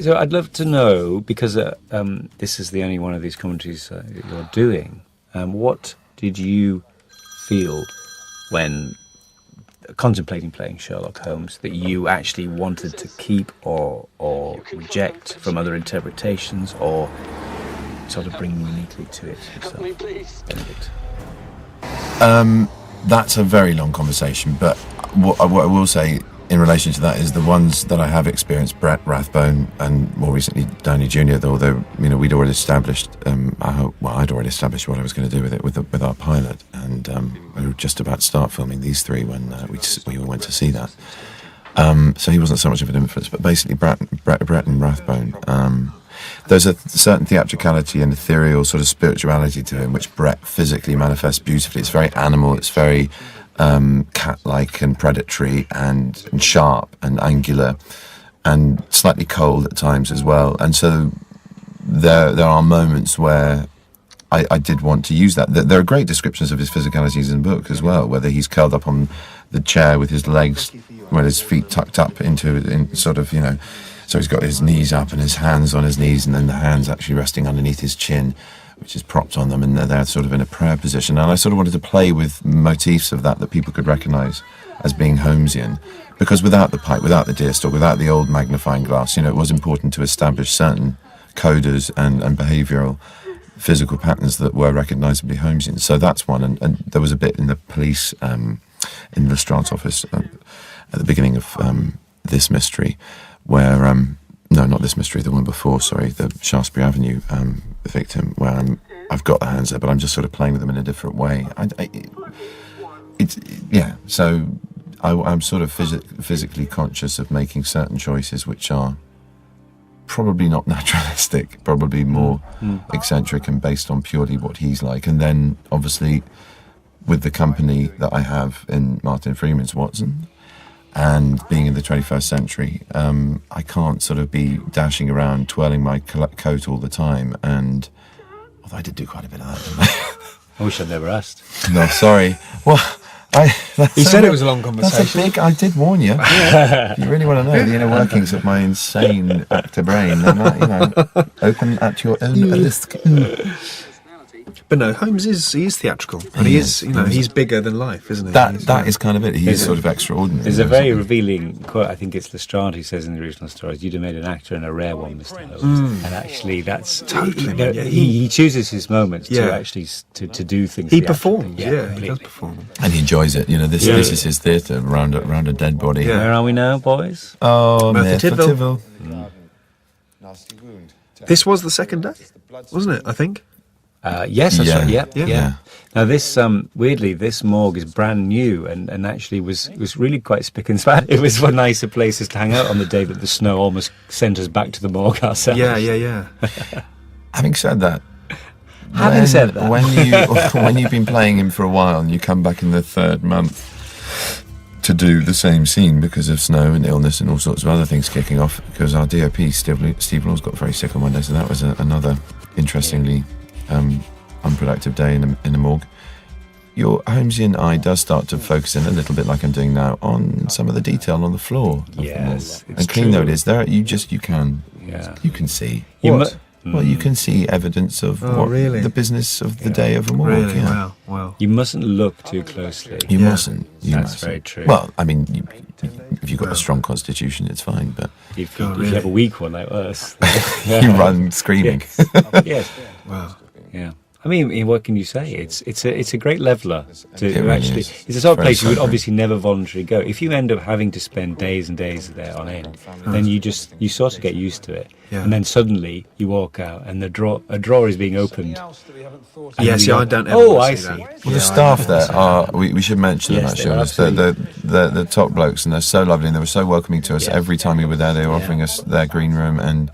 So I'd love to know, because this is the only one of these commentaries you're doing, what did you feel when contemplating playing Sherlock Holmes that you actually wanted to keep or reject from other interpretations, or sort of bring uniquely to it yourself, Benedict? That's a very long conversation, but what I will say in relation to that is the ones that I have experienced, Brett Rathbone and more recently Downey Jr., although we'd already established, I'd already established what I was going to do with it with our pilot, and we were just about to start filming these three when we all went to see that. So he wasn't so much of an influence, but basically Brett and Rathbone. There's a certain theatricality and ethereal sort of spirituality to him, which Brett physically manifests beautifully. It's very animal, it's very cat-like and predatory and sharp and angular and slightly cold at times as well. And so there are moments where I did want to use that. There are great descriptions of his physicalities in the book as well, whether he's curled up on the chair with his legs, with his feet tucked up in sort of, so he's got his knees up and his hands on his knees, and then the hands actually resting underneath his chin, which is propped on them, and they're sort of in a prayer position. And I sort of wanted to play with motifs of that people could recognise as being Holmesian, because without the pipe, without the deerstalk, without the old magnifying glass, it was important to establish certain coders and behavioural physical patterns that were recognisably Holmesian. So that's one, and there was a bit in the police, in Lestrade's office at the beginning of this mystery, where no, not this mystery, the one before, sorry, the Shaftesbury Avenue victim, where I've got the hands there, but I'm just sort of playing with them in a different way. So I'm sort of physically conscious of making certain choices which are probably not naturalistic, probably more eccentric and based on purely what he's like. And then, obviously, with the company that I have in Martin Freeman's Watson, and being in the 21st century, I can't sort of be dashing around twirling my coat all the time. And although I did do quite a bit of that, didn't I? I wish I'd never asked. No, sorry. Well, you said it was a long conversation. I did warn you. If you really want to know the inner workings of my insane actor brain, then open at your own risk. But no, Holmes is theatrical, and he is, he's bigger than life, isn't he? That is kind of it. He's sort of extraordinary. There's a very revealing quote. I think it's Lestrade who says in the original stories, "You'd have made an actor and a rare one, Mr. Holmes." And actually, that's totally. He chooses his moments to actually to do things. He performs. Yeah, he does perform, and he enjoys it. This is his theatre around a dead body. Where are we now, boys? Oh, Merthyr Tydfil. Nasty wound. This was the second day, wasn't it? I think. Yes, that's Yeah. right. Yeah, Yeah. yeah. Now this, weirdly, this morgue is brand new and actually was really quite spick and span. It was one of the nicer places to hang out on the day that the snow almost sent us back to the morgue ourselves. Yeah. Having said that, Having said that, when you've been playing him for a while and you come back in the third month to do the same scene because of snow and illness and all sorts of other things kicking off, because our DOP Steve Laws got very sick on one day, so that was another interestingly unproductive day in the morgue. Your Holmesian eye does start to focus in a little bit, like I'm doing now, on some of the detail on the floor. Of the yes, morgue. And clean though it is, there you can see. You can see evidence of really? the business of the day of a morgue. Really? Yeah. Wow. You mustn't look too closely. You mustn't. That's very true. Well, I mean, if you've got a strong constitution, it's fine, but if you have a weak one like us, you run screaming. yes. Wow. Yeah. I mean, what can you say? It's a great leveler to It really actually. is. It's the sort of Very place you would sobering. obviously never voluntarily go. If you end up having to spend days and days there on end, then you sort of get used to it, Yeah. and then suddenly you walk out and a drawer is being opened. And Yeah, see, you I go, don't ever Oh, wanna I see see. that. Well, the staff there are, we should mention them Yes, actually, they are honest. The top blokes, and they're so lovely, and they were so welcoming to us. Yeah. Every time we were there, they were offering us their green room, and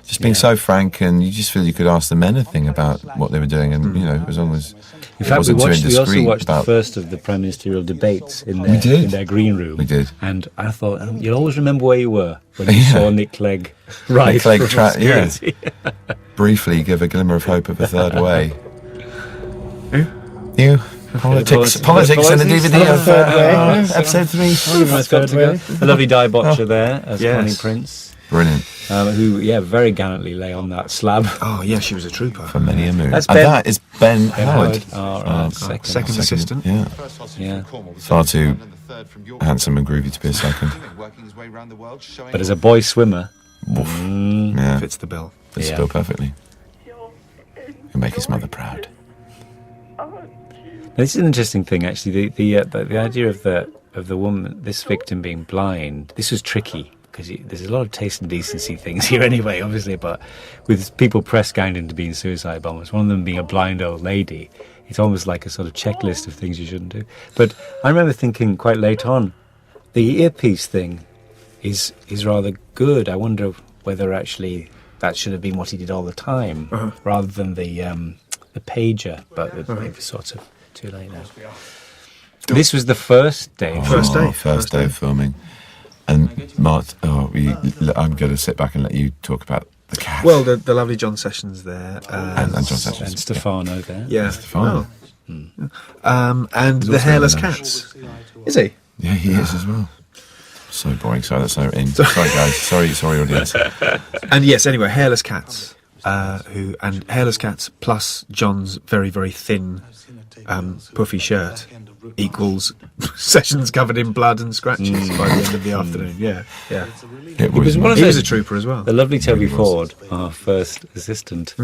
just being so frank, and you just feel you could ask them anything about what they were doing, and as long as In it fact, wasn't too we also indiscreet watched the about. first of the prime ministerial debates in We did. their green room. We did. And I thought, you'll always remember where you were when you Yeah. saw Nick Clegg right Nick Clegg from yeah. security. Briefly give a glimmer of hope of a third way. Who? You. Politics in the DVD of episode 3. A lovely die botcher there as Yes. Connie Prince, Brilliant. who very gallantly lay on that slab. Oh, yeah, she was a trooper. For many a moon. That's And Ben- that is Ben Howard. Our second. second assistant. Yeah. Yeah. Far too handsome and groovy to be a second. But as a boy swimmer, Yeah. Fits the bill. Fits Yeah. Bill perfectly. He'll make his mother proud. this is an interesting thing actually. The idea of the woman, this victim being blind, this was tricky because there's a lot of taste and decency things here anyway, obviously. But with people press ganged into being suicide bombers, one of them being a blind old lady, it's almost like a sort of checklist of things you shouldn't do. But I remember thinking quite late on, the earpiece thing is rather good. I wonder whether actually that should have been what he did all the time, rather than the pager. But it was sort of too late now. This was the first day. First day. First day of filming. And Mark, I'm going to sit back and let you talk about the cat. Well, the lovely John Sessions there. and John Sessions. And Stefano there. Yeah. Stefano. And the hairless cats. Is he? Yeah, he is as well. So boring. Sorry, that's no in. Sorry, guys. Sorry, audience. And yes, anyway, hairless cats. Hairless cats plus John's very, very thin, puffy shirt equals Sessions covered in blood and scratches by the end of the afternoon. Yeah. It was one of He was those- a trooper as well. The lovely Toby Ford, our first assistant.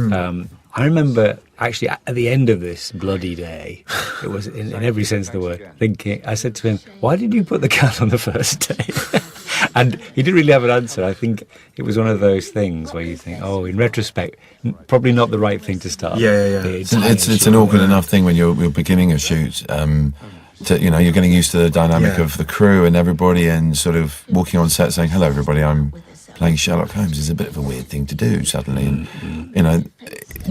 I remember actually at the end of this bloody day, it was in every sense of the word, thinking, I said to him, why did you put the cat on the first day? And he didn't really have an answer. I think it was one of those things where you think, oh, in retrospect, probably not the right thing to start. Yeah. It's an awkward enough thing when you're beginning a shoot. You're getting used to the dynamic of the crew and everybody, and sort of walking on set saying, "Hello, everybody, I'm playing Sherlock Holmes," is a bit of a weird thing to do suddenly. And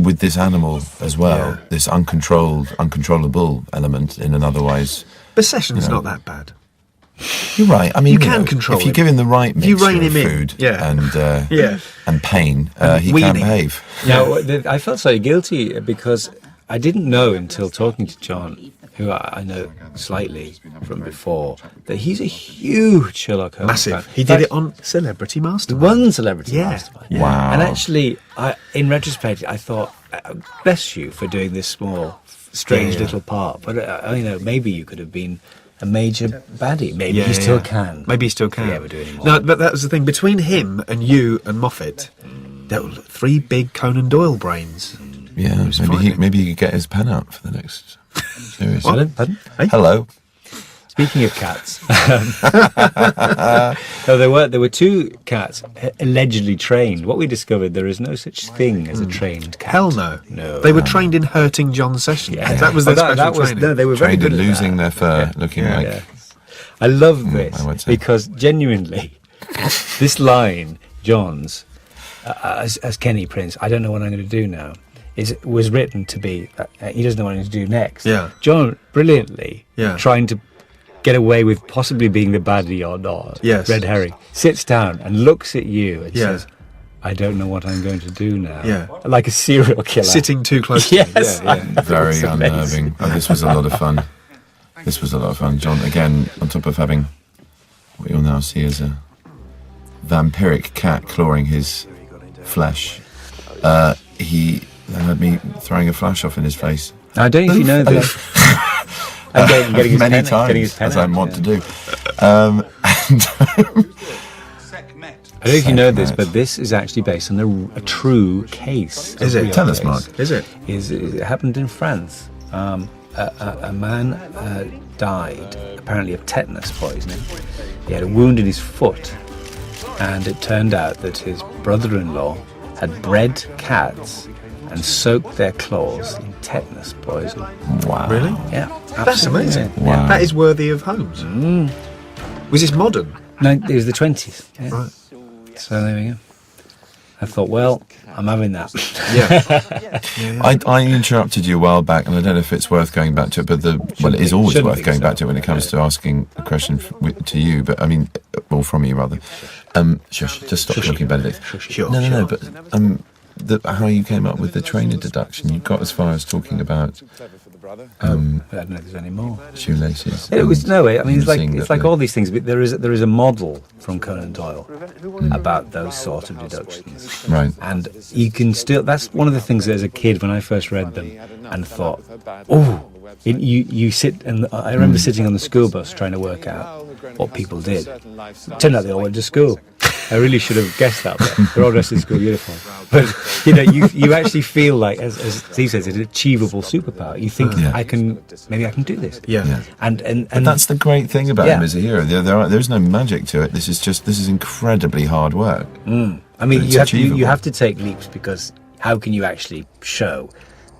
with this animal as well, this uncontrollable element in an otherwise. But Sessions not that bad. You're right. I mean, You can control if you him. give him the right If you mixture rein of him in, food yeah. and pain, he weaning. can behave. Now, I felt so guilty because I didn't know until talking to John, who I know slightly from before, that he's a huge Sherlock Holmes Massive. fan. He In did fact, it on Celebrity Mastermind. one Celebrity Yeah. Mastermind. Yeah. Wow. And actually, in retrospect, I thought, bless you for doing this small, strange little part. But maybe you could have been a major baddie. Maybe he still can. Maybe he still can. If he ever do anymore. No, but that was the thing. Between him and you and Moffat, there were 3 big Conan Doyle brains. Yeah, was maybe frightening. maybe he could get his pen out for the next series. Pardon? Hey? Hello. Speaking of cats, no, there were two cats allegedly trained. What we discovered, there is no such thing as a trained cat. Hell no. No. They were trained in hurting John Sessions. Yeah. That was their special was, training. no, they were very Trained good in at losing that. their fur, looking like... Yeah. I love this I would say. because genuinely, this line, John's, as Kenny Prince, I don't know what I'm going to do now, was written to be, he doesn't know what he's going to do next. Yeah. John, brilliantly, Yeah. trying to get away with possibly being the baddie or not, Yes. red herring, sits down and looks at you and Yeah. says, I don't know what I'm going to do now. Yeah. Like a serial killer. Sitting too close to Yes. me. Yeah, yeah. Very It's amazing. unnerving. Oh, this was a lot of fun. This was a lot of fun. John, again, on top of having what you'll now see as a vampiric cat clawing his flesh, he then had me throwing a flash off in his face. I don't know if you know that. And getting his Many pen, times, getting his pen as out, I want yeah. to do. I don't know if you know this, but this is actually based on a true case. Is it? Real Tell us, case. Mark. Is it? It happened in France. A man died, apparently of tetanus poisoning. He had a wound in his foot, and it turned out that his brother-in-law had bred cats and soaked their claws in tetanus poison. Wow. Really? Yeah, That's absolutely. amazing. Wow. That is worthy of Holmes. Was this modern? No, it was the 20s. Yeah. Right. So there we go. I thought, well, I'm having that. Yeah. I interrupted you a while back, and I don't know if it's worth going back to it, but it is always Shouldn't worth be, going so. back to it when it comes to asking a question to you, but I mean, or from you rather. Shush, just stop talking, Benedict. Sure. No, but how you came up with the trainer deduction, you got as far as talking about I don't know if there's any more. shoelaces. It was and no way. I mean, him it's like seeing that all these things. But there is a model from Conan Doyle about those sort of deductions, Right. and you can still. That's one of the things that as a kid when I first read them and thought, oh, you sit and I remember sitting on the school bus trying to work out what people did. Turned out they all went to school. I really should have guessed that. But they're all dressed in school uniform. But you actually feel like, as Steve says, it's an achievable superpower. You think maybe I can do this. Yeah. And But that's the great thing about Yeah. him as a hero. There's no magic to it. This is incredibly hard work. I mean, It's you achievable. have to take leaps because how can you actually show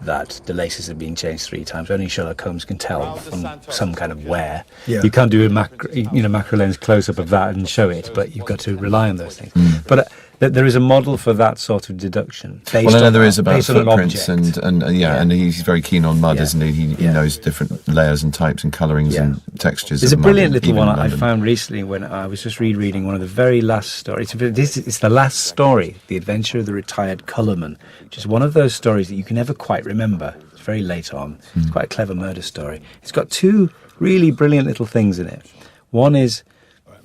that the laces have been changed 3 times? Only Sherlock Holmes can tell from some kind of wear. Yeah. You can't do a macro lens close up of that and show it, but you've got to rely on those things. But there is a model for that sort of deduction. Well, I know there is about based on an footprints object. and he's very keen on mud, Yeah. isn't he? He Yeah. knows different layers and types and colourings Yeah. and textures. There's a of mud, brilliant little even one in I London. found recently when I was just rereading one of the very last stories. It's the last story, The Adventure of the Retired Colourman, which is one of those stories that you can never quite remember. It's very late on. It's quite a clever murder story. It's got 2 really brilliant little things in it. One is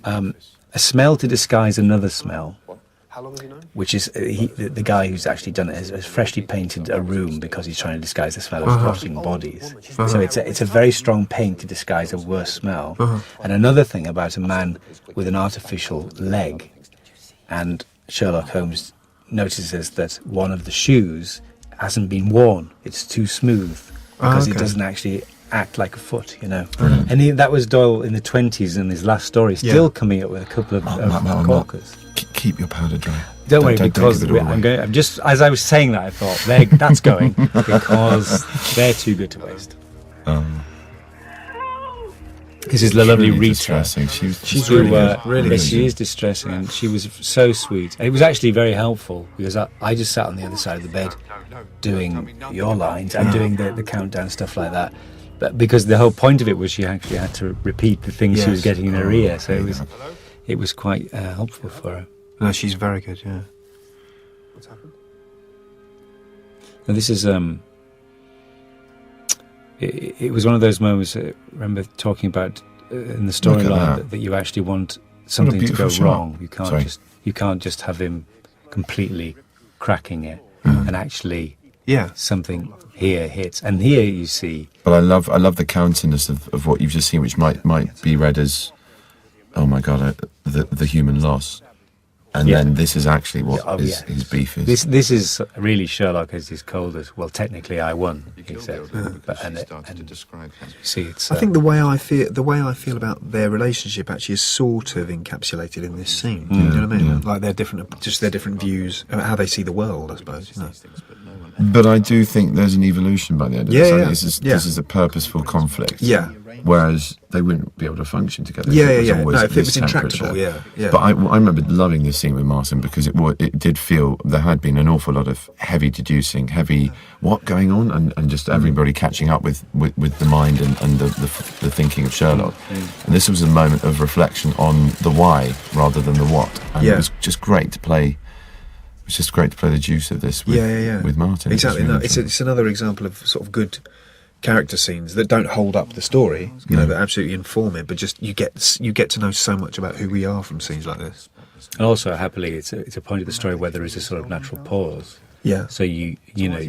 a smell to disguise another smell. How long have you known? Which is the guy who's actually done it has freshly painted a room because he's trying to disguise the smell of rotting bodies. So it's a very strong paint to disguise a worse smell. And another thing about a man with an artificial leg, and Sherlock Holmes notices that one of the shoes hasn't been worn. It's too smooth because it doesn't actually act like a foot, And that was Doyle in the 20s in his last story, still coming up with a couple of corkers. Keep your powder dry. Don't worry, give because it all away. I'm just as I was saying that, I thought that's going because they're too good to waste. This is the lovely Really Rita. distressing. She's Who, really good. really yes, good. she is distressing, and she was so sweet. And it was actually very helpful because I just sat on the other side of the bed doing your lines and doing the countdown stuff like that. But because the whole point of it was she actually had to repeat the things she was Yes. getting in her ear, so it was quite helpful for her. No, she's very good, yeah. What's happened? Now this is it was one of those moments I remember talking about in the Look at storyline that you actually want something to go beautiful shot. wrong. Sorry. You can't just have him completely cracking it and actually Yeah. something here hits. And here you see But I love the countenance of what you've just seen, which might be read as, oh my god, the human loss. and then this is actually what his beef is. This is really Sherlock as his coldest. Well, technically, I won. He said, but see, it's. I think the way I feel about their relationship actually is sort of encapsulated in this scene. You know what I mean? Yeah. Like their different views, how they see the world, I suppose. You know? But I do think there's an evolution by the end of this. I think this is a purposeful conflict. Yeah. Whereas they wouldn't be able to function together. Yeah. Always No, if it this was intractable, temperature. yeah. But I remember loving this scene with Martin because it did feel there had been an awful lot of heavy deducing, heavy what going on, and just everybody catching up with the mind and the thinking of Sherlock. And this was a moment of reflection on the why rather than the what. And it was just great to play. It was just great to play the juice of this with Martin. Exactly. Really It's another example of sort of good character scenes that don't hold up the story, that absolutely inform it, but just you get to know so much about who we are from scenes like this. And also, happily, it's a point of the story where there is a sort of natural pause. Yeah. So you know,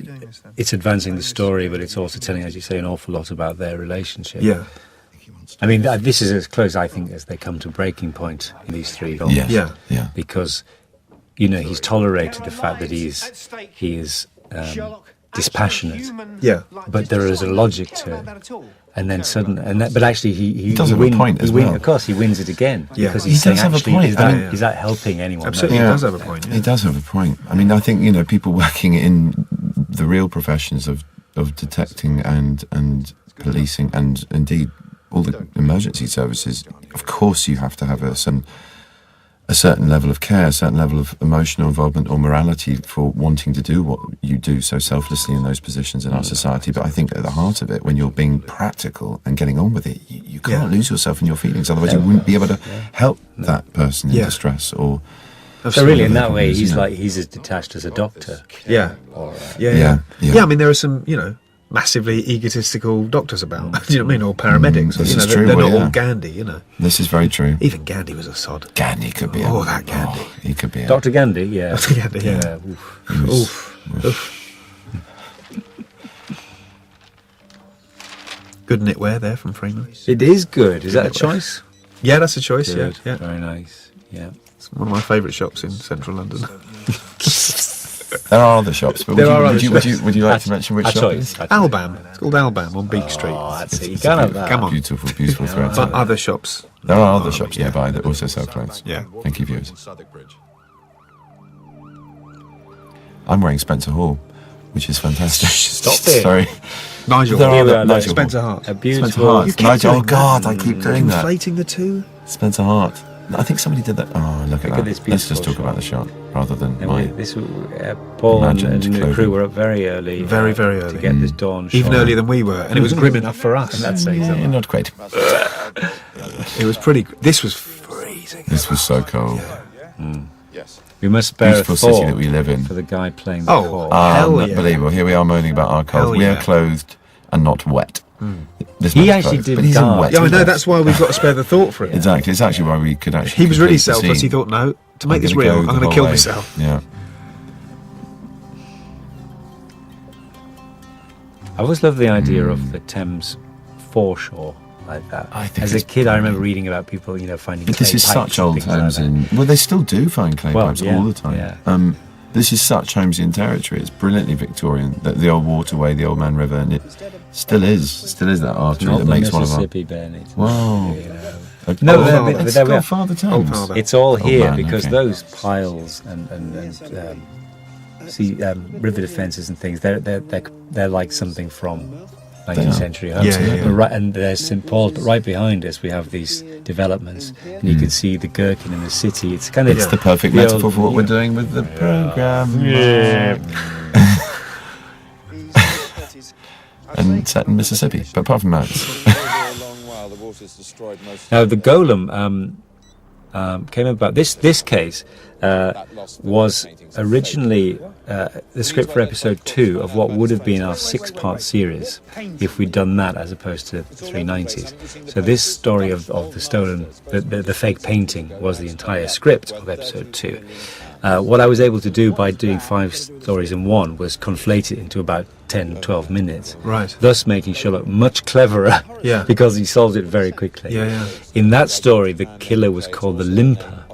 it's advancing the story, but it's also telling, as you say, an awful lot about their relationship. Yeah. I mean, this is as close, I think, as they come to breaking point in these three films. Yeah. Because, you know, he's tolerated the fact that he is dispassionate. Yeah. But there is a logic to it. And then suddenly, but actually, he does have a point as well. Of course, he wins it again. Yeah. Because He he's saying, does have a actually, point. is that helping anyone? Absolutely, No. he does have a point. Yeah. He does have a point. I mean, I think, people working in the real professions of detecting and policing and indeed all the emergency services, of course you have to have a certain level of care, a certain level of emotional involvement or morality for wanting to do what you do so selflessly in those positions in our society. But I think at the heart of it, when you're being practical and getting on with it, you can't lose yourself in your feelings. Otherwise, you wouldn't be able to help that person in distress. Or So really, in that way, he's as detached as a doctor. Yeah. Yeah. I mean, there are some, massively egotistical doctors about. Do you know what I mean? Or paramedics. This or, is true, they're not yeah. all Gandhi. This is very true. Even Gandhi was a sod. Gandhi could be. That Gandhi. He could be. Dr. Gandhi, yeah. Dr. Gandhi, yeah. Oof. Good knitwear there from Freeman. It is good. Is that a choice? Yeah, that's a choice. Good. Yeah. Very nice. Yeah. It's one of my favourite shops in central London. There are other shops, but There are would other you shops. like to mention which shop it is? Albam. It's called Albam on Beak Street. That's it. You can't have that. Come on. Beautiful thread. But other shops. There are other shops nearby that also sell clothes. Yeah. Thank you, viewers. Southwark Bridge. I'm wearing Spencer Hall, which is fantastic. Stop it. Sorry. Nigel. There are Here we are, Nigel Spencer Hart. A Spencer beautiful. Hart. Nigel. Oh God, I keep doing that. Inflating the two. Spencer Hart. I think somebody did that. Oh, look at Look that. at this Let's just beautiful talk about the shot rather than And my. Paul and imagined the clothing. crew were up very early. Very, very early. To get this dawn shot. Even earlier than we were. And it was grim enough for us. And that's saying Yeah, something. not great. It was pretty... This was freezing. This was so cold. Yes. We must spare a Beautiful city thought that we live in. for the guy playing the Oh, call. hell yeah. Unbelievable. Here we are moaning about our cold. Hell We are yeah. clothed and not wet. This He man's actually clothed, did but he's in die. wet. Yeah, I know. That's why we've got to spare the thought for it. Exactly. It's actually why we could actually. He was really complete the selfless. scene. He thought, no, to make I'm this gonna real, go I'm the going to whole kill way. myself. Yeah. I always loved the idea of the Thames Foreshore like that. I think As a it's kid, I remember reading about people, finding. But this clay is pipes such and old things like homes that. in. Well, they still do find clay pipes yeah, all the time. yeah. This is such Holmesian territory. It's brilliantly Victorian. The old waterway, the Old Man River, and it still is that artery Not that the makes one of our. Mississippi, Bennett. Wow. No, It's there we got are. Father Thames. Father. It's all Oh, here man, because okay. those piles and river defences and things, they're like something from 19th century homes. Yeah. But right, and there's St Paul's, but right behind us we have these developments, and you can see the gherkin in the city. It's kind of It's the perfect the metaphor old- for what we're doing with the programme. And set in Mississippi. But apart from that, Now the golem came about. This case was originally the script for episode 2 of what would have been our 6-part series if we'd done that as opposed to the 390s. So this story of the stolen, the fake painting was the entire script of episode 2. What I was able to do by doing 5 stories in one was conflate it into about 10, 12 minutes. Right. Thus making Sherlock much cleverer because he solved it very quickly. Yeah. In that story, the killer was called the Limper,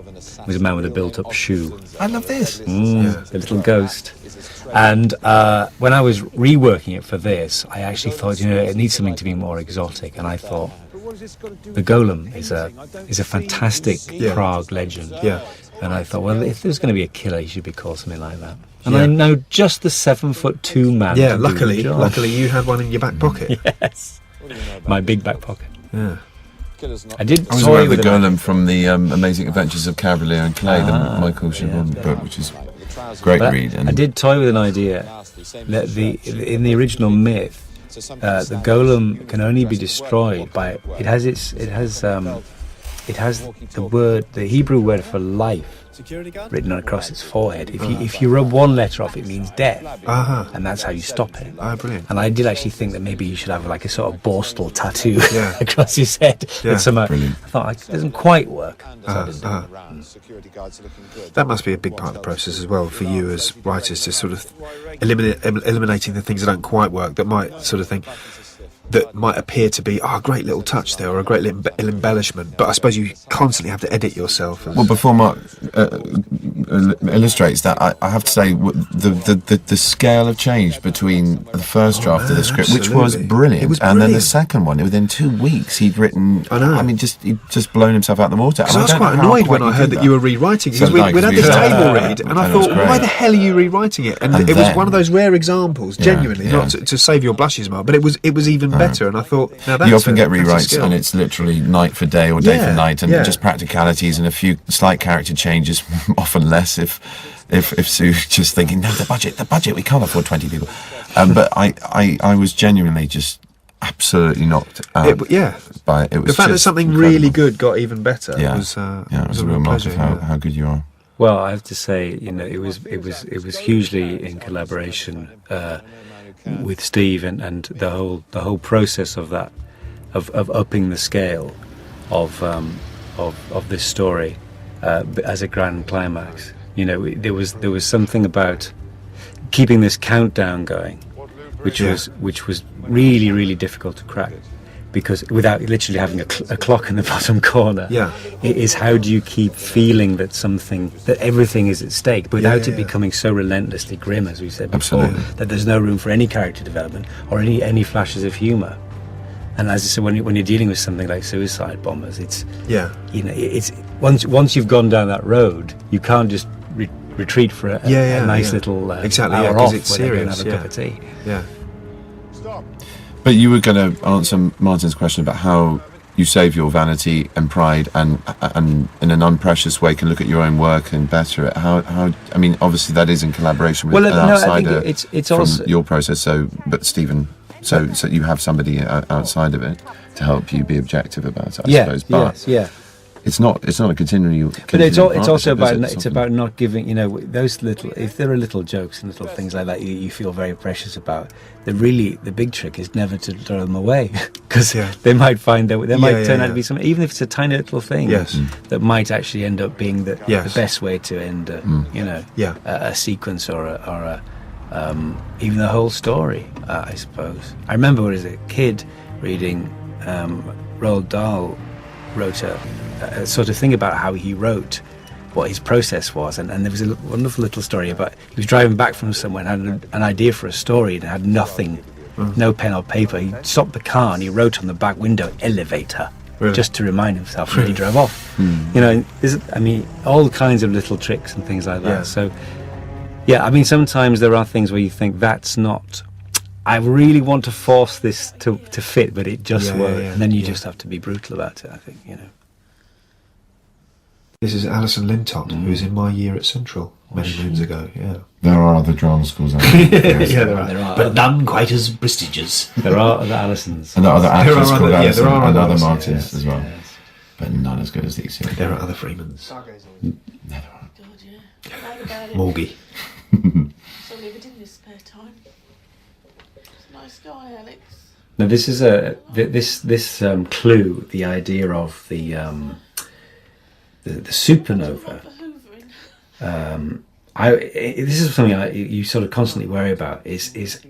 was a man with a built-up shoe. I love this. The little ghost. And when I was reworking it for this, I actually thought, it needs something to be more exotic. And I thought, the Golem is a fantastic Prague legend. Yeah. And I thought, well, if there's going to be a killer, he should be called something like that. And I know just the 7'2" man. Yeah, to do the job. luckily you had one in your back pocket. Yes. My big back pocket. Yeah. I did. I was aware of the Golem from the Amazing Adventures of Cavalier and Clay, the Michael Chabon book, which is a great read. And I did toy with an idea that in the original myth, the Golem can only be destroyed by it has the Hebrew word for life written across its forehead. If you rub one letter off, it means death, and that's how you stop it. Brilliant. And I did actually think that maybe you should have like a sort of borstal tattoo across his head. Yeah. I thought it doesn't quite work. That must be a big part of the process as well for you as writers, to sort of eliminating the things that don't quite work, that might sort of think that might appear to be a great little touch there or a great little embellishment, but I suppose you constantly have to edit yourself. Well, before Mark illustrates that, I have to say the scale of change between the first draft of the script, which was brilliant, It was and then the brilliant. second one, within 2 weeks, he'd written. I know. I mean, he'd just blown himself out the water. Because I was quite annoyed when I heard that you were rewriting, because we'd had this table read, and I thought, why the hell are you rewriting it? And it was one of those rare examples, genuinely, not to save your blushes, Mark, but it was even better, and I thought, now that's you often get that's a rewrites, skill. and it's literally night for day or day for night, and yeah. just practicalities and a few slight character changes, often less if Sue's just thinking, no, the budget, we can't afford 20 people. But I was genuinely just absolutely knocked out by it. Was the fact that just something incredible. really good got even better. It was a real mark of how good you are. Well, I have to say, it was hugely in collaboration with Steve and the whole process of that, of upping the scale of this story as a grand climax. There was something about keeping this countdown going, which was really, really difficult to crack, because without literally having a clock in the bottom corner, it is how do you keep feeling that everything is at stake, but without it becoming so relentlessly grim, as we said before, that there's no room for any character development or any flashes of humour. And as I said, when you're dealing with something like Suicide Bombers, it's once you've gone down that road, you can't just retreat for a nice little hour off it's when serious. have a cup of tea. Yeah. But you were going to answer Martin's question about how you save your vanity and pride, and in an unprecious way can look at your own work and better it. How I mean, obviously that is in collaboration with an outsider I think it's from also your process. But Stephen, so you have somebody outside of it to help you be objective about it, I suppose. But it's not a continuing. But it's also partnership, about not giving, those little, if there are little jokes and little things like that you feel very precious about, the big trick is never to throw them away, because they might find that they might turn out to be something, even if it's a tiny little thing that might actually end up being the best way to end a sequence or even the whole story, I suppose. I remember as a kid reading Roald Dahl wrote a sort of thing about how he wrote, what his process was, and there was a wonderful little story about he was driving back from somewhere and had an idea for a story and had nothing, no pen or paper. He stopped the car and he wrote on the back window, "Elevator," just to remind himself when he drove off. All kinds of little tricks and things like that. So sometimes there are things where you think that's not, I really want to force this to fit, but it just won't. And then you just have to be brutal about it, I think, This is Alison Lintott, who was in my year at Central many moons ago. Yeah, there are other drama schools out there. there are, but none quite as prestigious. There are other Alisons. And there are other actors called Alison, there are and other other Alisons, Martins as well. But none as good as these. There are other Freemans. Morgue. Morgie. So leave it in your spare time. It's a nice guy, Alex. Now this is this clue, the idea of the supernova. This is something you sort of constantly worry about. Is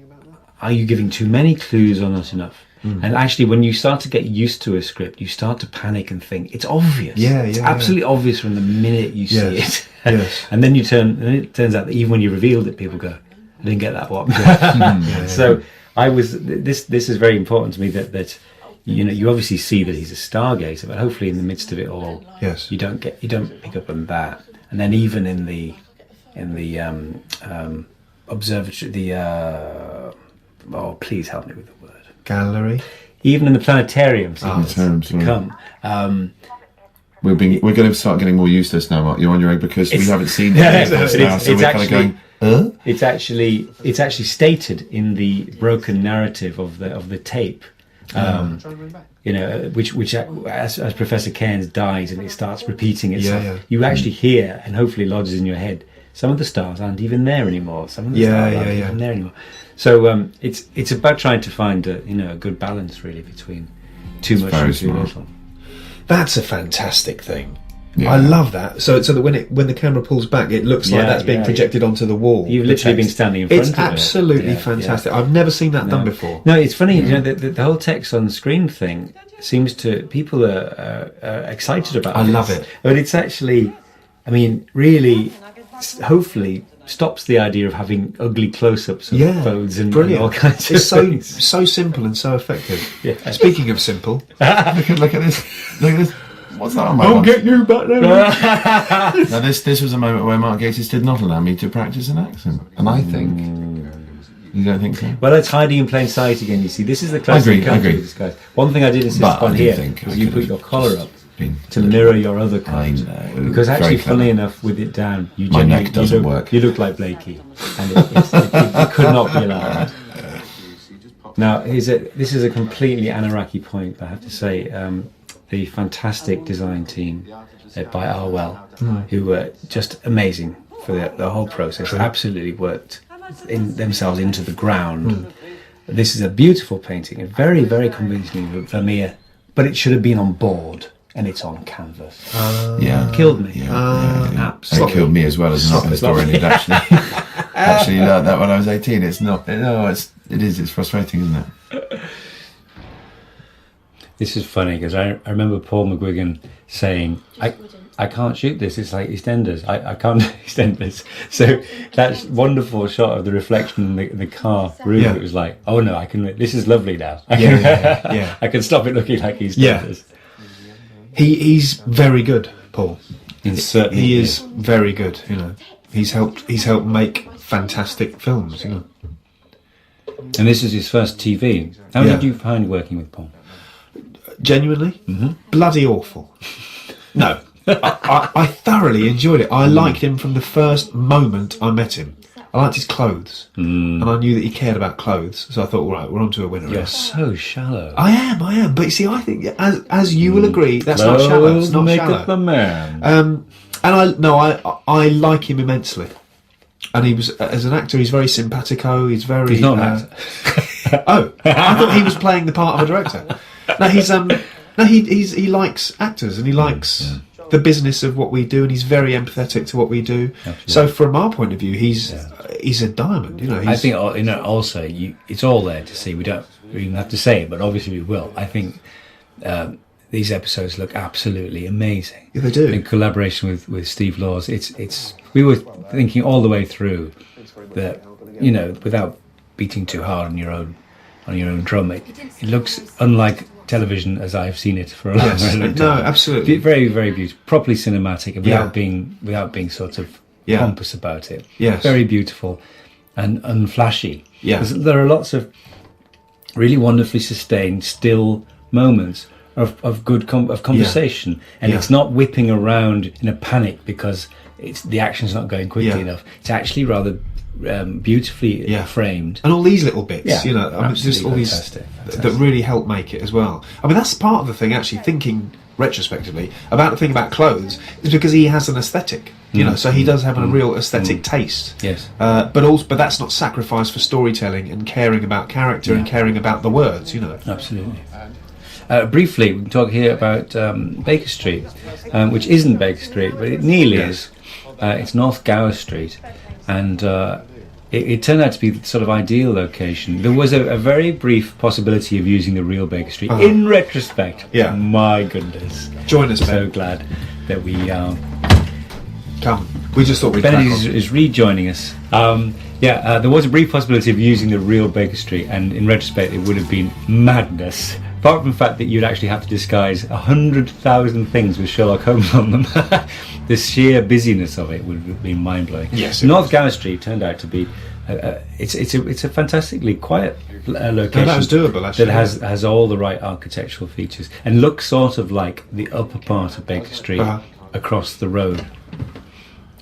are you giving too many clues or not enough? And actually, when you start to get used to a script, you start to panic and think it's obvious. It's absolutely obvious from the minute you see it. And then it turns out that even when you revealed it, people go, "I didn't get that one." So this is very important to me that you obviously see that he's a stargazer, but hopefully in the midst of it all, you don't pick up on that. And then even in the observatory, please help me with the word. Gallery. Even in the planetarium, we're going to start getting more used to this now, Mark. You're on your own because we haven't seen it now, so we're kind of going. It's actually stated in the broken narrative of the tape. Which as Professor Cairns dies and it starts repeating itself, you actually hear and hopefully lodges in your head. Some of the stars aren't even there anymore. Some of the stars aren't even there anymore. So it's about trying to find a good balance really between too much and too little. That's a fantastic thing. I love that. So that when the camera pulls back, it looks like that's being projected onto the wall. You've literally been standing in front of it. It's absolutely fantastic. I've never seen that done before. No, it's funny. The whole text on screen thing seems to people are excited about. I love it, but it's actually, really, hopefully stops the idea of having ugly close-ups of phones and all kinds of things. So simple and so effective. Speaking of simple, look at this. What's that on my I'll get you back there. Now this was a moment where Mark Gatiss did not allow me to practice an accent, and I think you don't think so. Well, it's hiding in plain sight again. You see, this is the classic country of this guy. One thing I did insist on here was you put your collar up to mirror your other colours. I know. Because actually, funnily enough, with it down, my neck doesn't work. You look like Blakey, and it could not be allowed. Now, this is a completely Anaraki point, I have to say. The fantastic design team by Arwell, who were just amazing for the whole process, absolutely worked themselves into the ground. This is a beautiful painting, a very, very convincingly Vermeer, but it should have been on board, and it's on canvas. Killed me. It killed me as well as an art historian who'd actually learned that when I was 18. It's not. No, it is. It's frustrating, isn't it? This is funny because I remember Paul McGuigan saying, I can't shoot this, it's like EastEnders, I can't do EastEnders. So that wonderful shot of the reflection in the car roof, it was like, oh no, this is lovely now. I can stop it looking like EastEnders. He's very good, Paul. He is very good, He's helped make fantastic films, And this is his first TV. How did you find working with Paul? Genuinely, bloody awful. No, I thoroughly enjoyed it. I liked him from the first moment I met him. I liked his clothes, and I knew that he cared about clothes. So I thought, all right, we're on to a winner. You're so shallow. I am. But you see, I think, as you will agree, that's not shallow. It's not shallow. The man. And I like him immensely. And he was, as an actor, he's very simpatico. He's not an actor. I thought he was playing the part of a director. No, he likes actors and he likes the business of what we do, and he's very empathetic to what we do. Absolutely. So from our point of view, he's a diamond. I think also it's all there to see. We don't even have to say it, but obviously we will. I think these episodes look absolutely amazing. Yeah, they do. In collaboration with Steve Laws, we were thinking all the way through that without beating too hard on your own drum, it looks unlike television as I've seen it for a long time. No, absolutely. Very, very beautiful, properly cinematic, without being sort of pompous about it. Yes. Very beautiful and unflashy. Yeah. There are lots of really wonderfully sustained still moments of good conversation, and it's not whipping around in a panic because the action's not going quickly enough. It's actually rather beautifully framed, and all these little bits, just all these that really help make it as well. That's part of the thing. Actually, thinking retrospectively about the thing about clothes is because he has an aesthetic, so he does have a real aesthetic taste. Yes, but that's not sacrifice for storytelling and caring about character and caring about the words. Absolutely. Briefly, we can talk here about Baker Street, which isn't Baker Street, but it nearly is. It's North Gower Street. And it turned out to be the sort of ideal location. There was a very brief possibility of using the real Baker Street. In retrospect, my goodness. Join us, So Ben. glad that we... Come. We just thought we'd Benedict is rejoining us. There was a brief possibility of using the real Baker Street, and in retrospect it would have been madness. Apart from the fact that you'd actually have to disguise 100,000 things with Sherlock Holmes on them. The sheer busyness of it would have been mind-blowing. Yes, North Gower Street turned out to be it's a fantastically quiet location. that was doable, actually. That has all the right architectural features and looks sort of like the upper part of Baker Street across the road.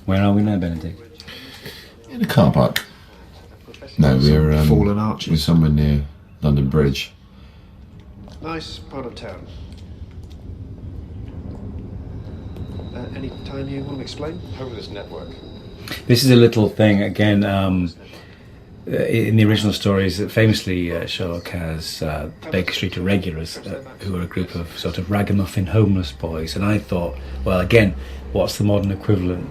Where are we now, Benedict? In a car park. No, we're fallen arches. We're somewhere near London Bridge. Nice part of town. Any time you want to explain? Homeless network. This is a little thing again. In the original stories, famously Sherlock has Baker Street Irregulars, who are a group of sort of ragamuffin homeless boys. And I thought, well, again, what's the modern equivalent?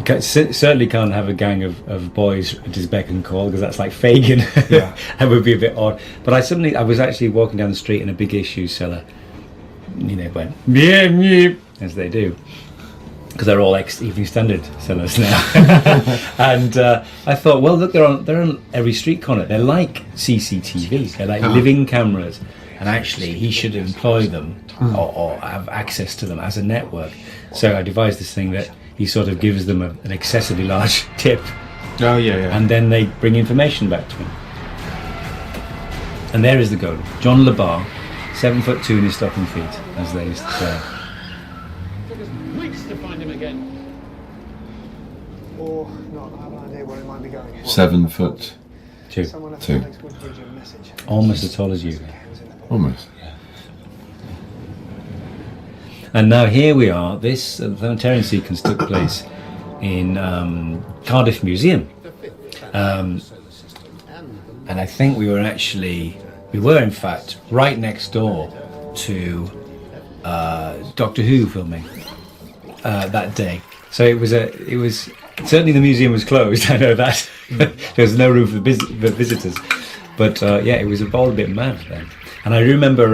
You certainly can't have a gang of boys at his beck and call, because that's like Fagin. Yeah. That would be a bit odd. But I was actually walking down the street and a big issue seller, went meep, as they do, because they're all ex-Evening Standard sellers now. And I thought, well, look, they're on every street corner. They're like CCTV. They're like living cameras. And actually, he should employ them or have access to them as a network. So I devised this thing that he sort of gives them an excessively large tip. Oh, yeah. And then they bring information back to him. And there is the goal. John LeBar, 7'2" in his stocking feet, as they used to say. Took us weeks to find him again. Or not, I have an idea where it might be going. 7 foot. Someone left Two. the next Woodbridge a message. Almost as tall as you. Almost. And now here we are. This planetarian sequence took place in Cardiff Museum. And I think we were in fact right next door to Doctor Who filming that day. So it was certainly the museum was closed. I know that there was no room for visitors, but it was all a bit mad then. And I remember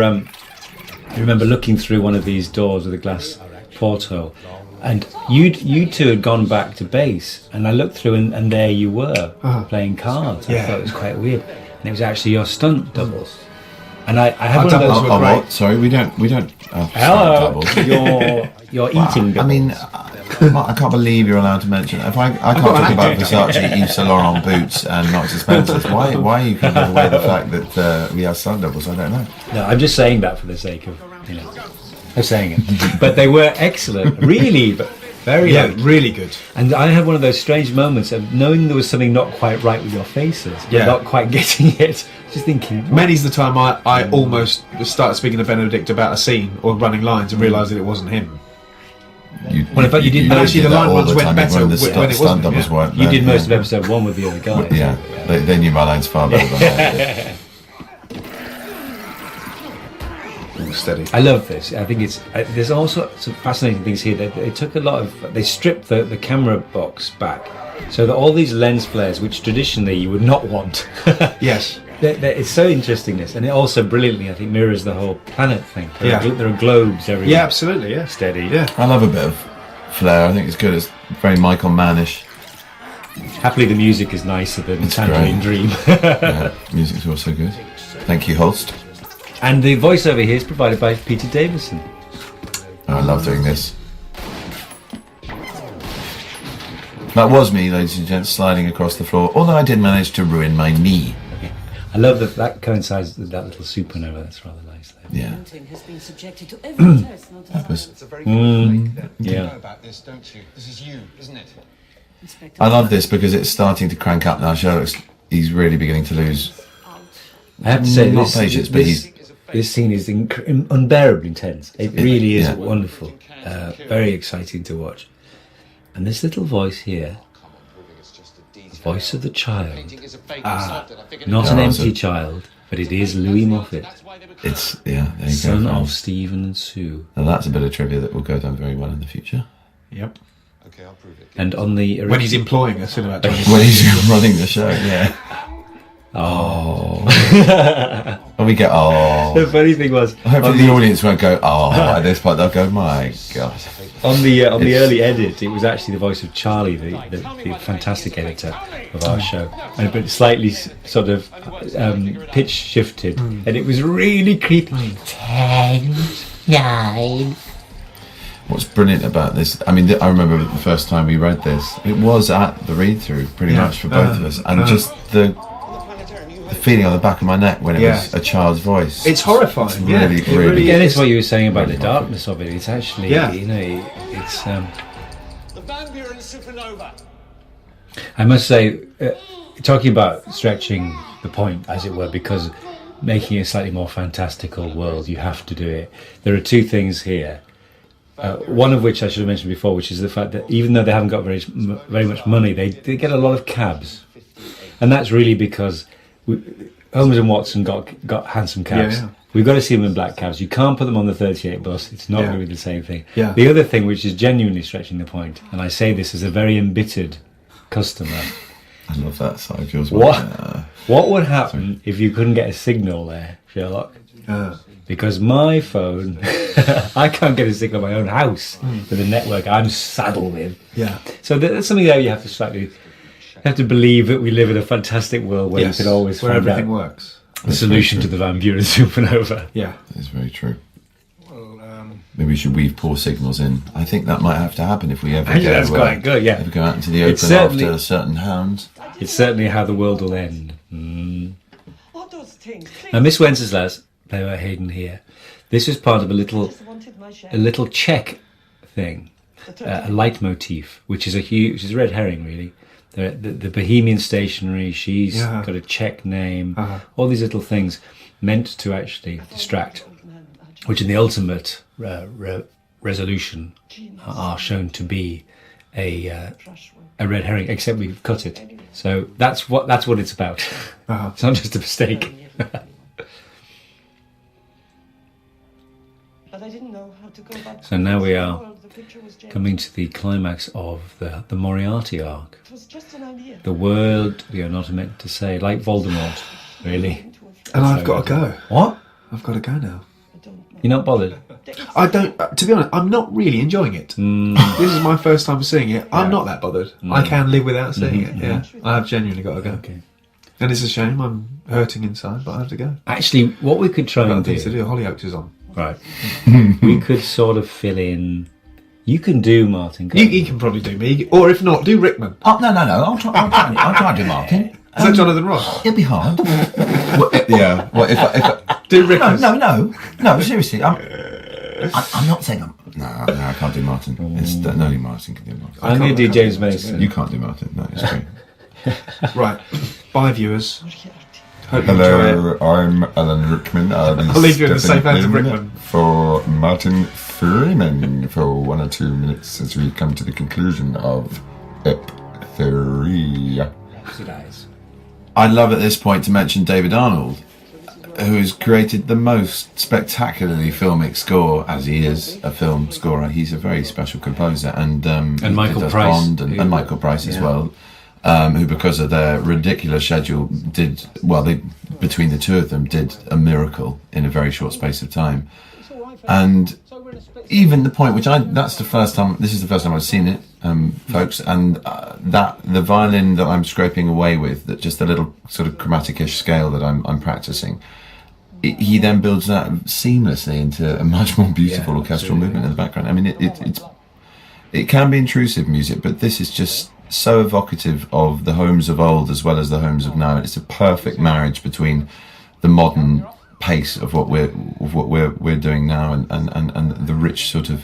looking through one of these doors with a glass porthole, and you two had gone back to base, and I looked through and there you were playing cards. I thought it was quite weird, and it was actually your stunt doubles. And I had one of those. What? Sorry, we don't. Hello, Doubles. you're eating. I mean, I can't believe you're allowed to mention it. If I can't talk about Versace, Yves Saint Laurent boots and Marks and Spencer's, why are you giving away the fact that we have stunt doubles? I don't know. No, I'm just saying that for the sake of saying it. But they were excellent, really, but very really good. And I had one of those strange moments of knowing there was something not quite right with your faces, but not quite getting it. Just thinking. Many's the time I almost started speaking to Benedict about a scene or running lines and realised that it wasn't him. Well, in fact, you did. Actually, the line ones went better when it wasn't. Doubles weren't. You did most of episode 1 with the other guys. Yeah, they knew my lines far better than I did. Steady. I love this. I think it's there's also some fascinating things here. They took a lot of. They stripped the camera box back, so that all these lens flares, which traditionally you would not want. Yes. It's so interesting, this, and it also brilliantly, I think, mirrors the whole planet thing. There are globes everywhere. Yeah, absolutely. Yeah. Steady. Yeah. I love a bit of flair. I think it's good. It's very Michael Mannish. Happily, the music is nicer than Tangerine Dream. Music's also good. Thank you, Holst. And the voiceover here is provided by Peter Davison. I love doing this. That was me, ladies and gents, sliding across the floor, although I did manage to ruin my knee. I love that coincides with that little supernova. That's rather nice. Though. Yeah. Has been subjected to every test. It's a very good thing. You Yeah. know about this, don't you? This is you, isn't it? I love this because it's starting to crank up now. Sherlock's, he's really beginning to lose. I have to say, Not patience, but this scene is unbearably intense. It really is wonderful. Very exciting to watch. And this little voice here, the voice of the child. Not an empty child, but it is Louis Moffat. It's, there you Son go. of Stephen and Sue. And that's a bit of trivia that will go down very well in the future. Yep. Okay, I'll prove it. And on the When he's employing us in about 20 When he's running the show, yeah. Oh. And we get, the funny thing was, Hopefully the audience won't go, at this point. They'll go, my God. on the early edit, it was actually the voice of Charlie, the fantastic editor of our show, but slightly sort of pitch shifted, and it was really creepy. 10, 9. What's brilliant about this, I mean, I remember the first time we read this, it was at the read-through, pretty much for both of us, and just the feeling on the back of my neck when it was a child's voice. It's horrifying. It's really, it really Again, is. it's what you were saying about the darkness of it. It's actually, you know, it's. The Van Buren Supernova. I must say, talking about stretching the point, as it were, because making a slightly more fantastical world, you have to do it. There are two things here. One of which I should have mentioned before, which is the fact that even though they haven't got very much money, they get a lot of cabs, and that's really because Holmes and Watson got handsome cabs. Yeah. We've got to see them in black cabs. You can't put them on the 38 bus. It's not going to be the same thing. Yeah. The other thing, which is genuinely stretching the point, and I say this as a very embittered customer. I love that side of yours. What would happen if you couldn't get a signal there, Sherlock? Because my phone, I can't get a signal in my own house with the network I'm saddled with. Yeah. So that's something that you have to believe that we live in a fantastic world where you can always where find everything out works. the solution to the Van Buren Supernova. Yeah. It's very true. Well, Maybe we should weave poor signals in. I think that might have to happen if we ever Actually, go, that's quite good, yeah. ever go out into the open certainly- after a certain hound. It's certainly how the world will end. What those things? Now, Miss Wenceslas, they were hidden here. This was part of a little Czech thing, a leitmotif, which is a red herring, really. The Bohemian stationery, she's got a Czech name, all these little things meant to actually distract, which in the ultimate resolution are shown to be a red herring, except we've cut it. So that's what it's about. It's not just a mistake. So now we are coming to the climax of the Moriarty arc. The word we are not meant to say, like Voldemort, really. and I've got to go. What? I've got to go now. You're not bothered? I don't. To be honest, I'm not really enjoying it. This is my first time seeing it. I'm not that bothered. I can live without seeing it. Yeah, I have genuinely got to go. Okay. And it's a shame. I'm hurting inside, but I have to go. Actually, what we could try I've got and things to do, do. Hollyoaks is on. right? We could sort of fill in. You can do Martin. You can probably do me, or if not, do Rickman. Oh, no. I'll try to do Martin. Is that Jonathan Ross? It'll be hard. Yeah. Well, if Do Rickman. No. Seriously, I'm not saying No, I can't do Martin. It's only Martin can do Martin. I'm going to do James Mason. You can't do Martin. No, it's true. Right. Bye, viewers. Hope you enjoy Hello, it. I'm Alan Rickman. I'll leave you in the safe hands of Rickman. For Martin Freeman for 1 or 2 minutes as we come to the conclusion of Ep 3. I'd love at this point to mention David Arnold, who has created the most spectacularly filmic score, as he is a film scorer. He's a very special composer, and Michael does Price, Bond and Michael Price as well, who, because of their ridiculous schedule, between the two of them, did a miracle in a very short space of time. And even the point which this is the first time I've seen it, folks, and that the violin that I'm scraping away with, that just a little sort of chromatic-ish scale that I'm practicing, he then builds that seamlessly into a much more beautiful orchestral movement in the background. I mean, it can be intrusive music, but this is just so evocative of the Holmes of old as well as the Holmes of now. It's a perfect marriage between the modern pace of what we're doing now and the rich sort of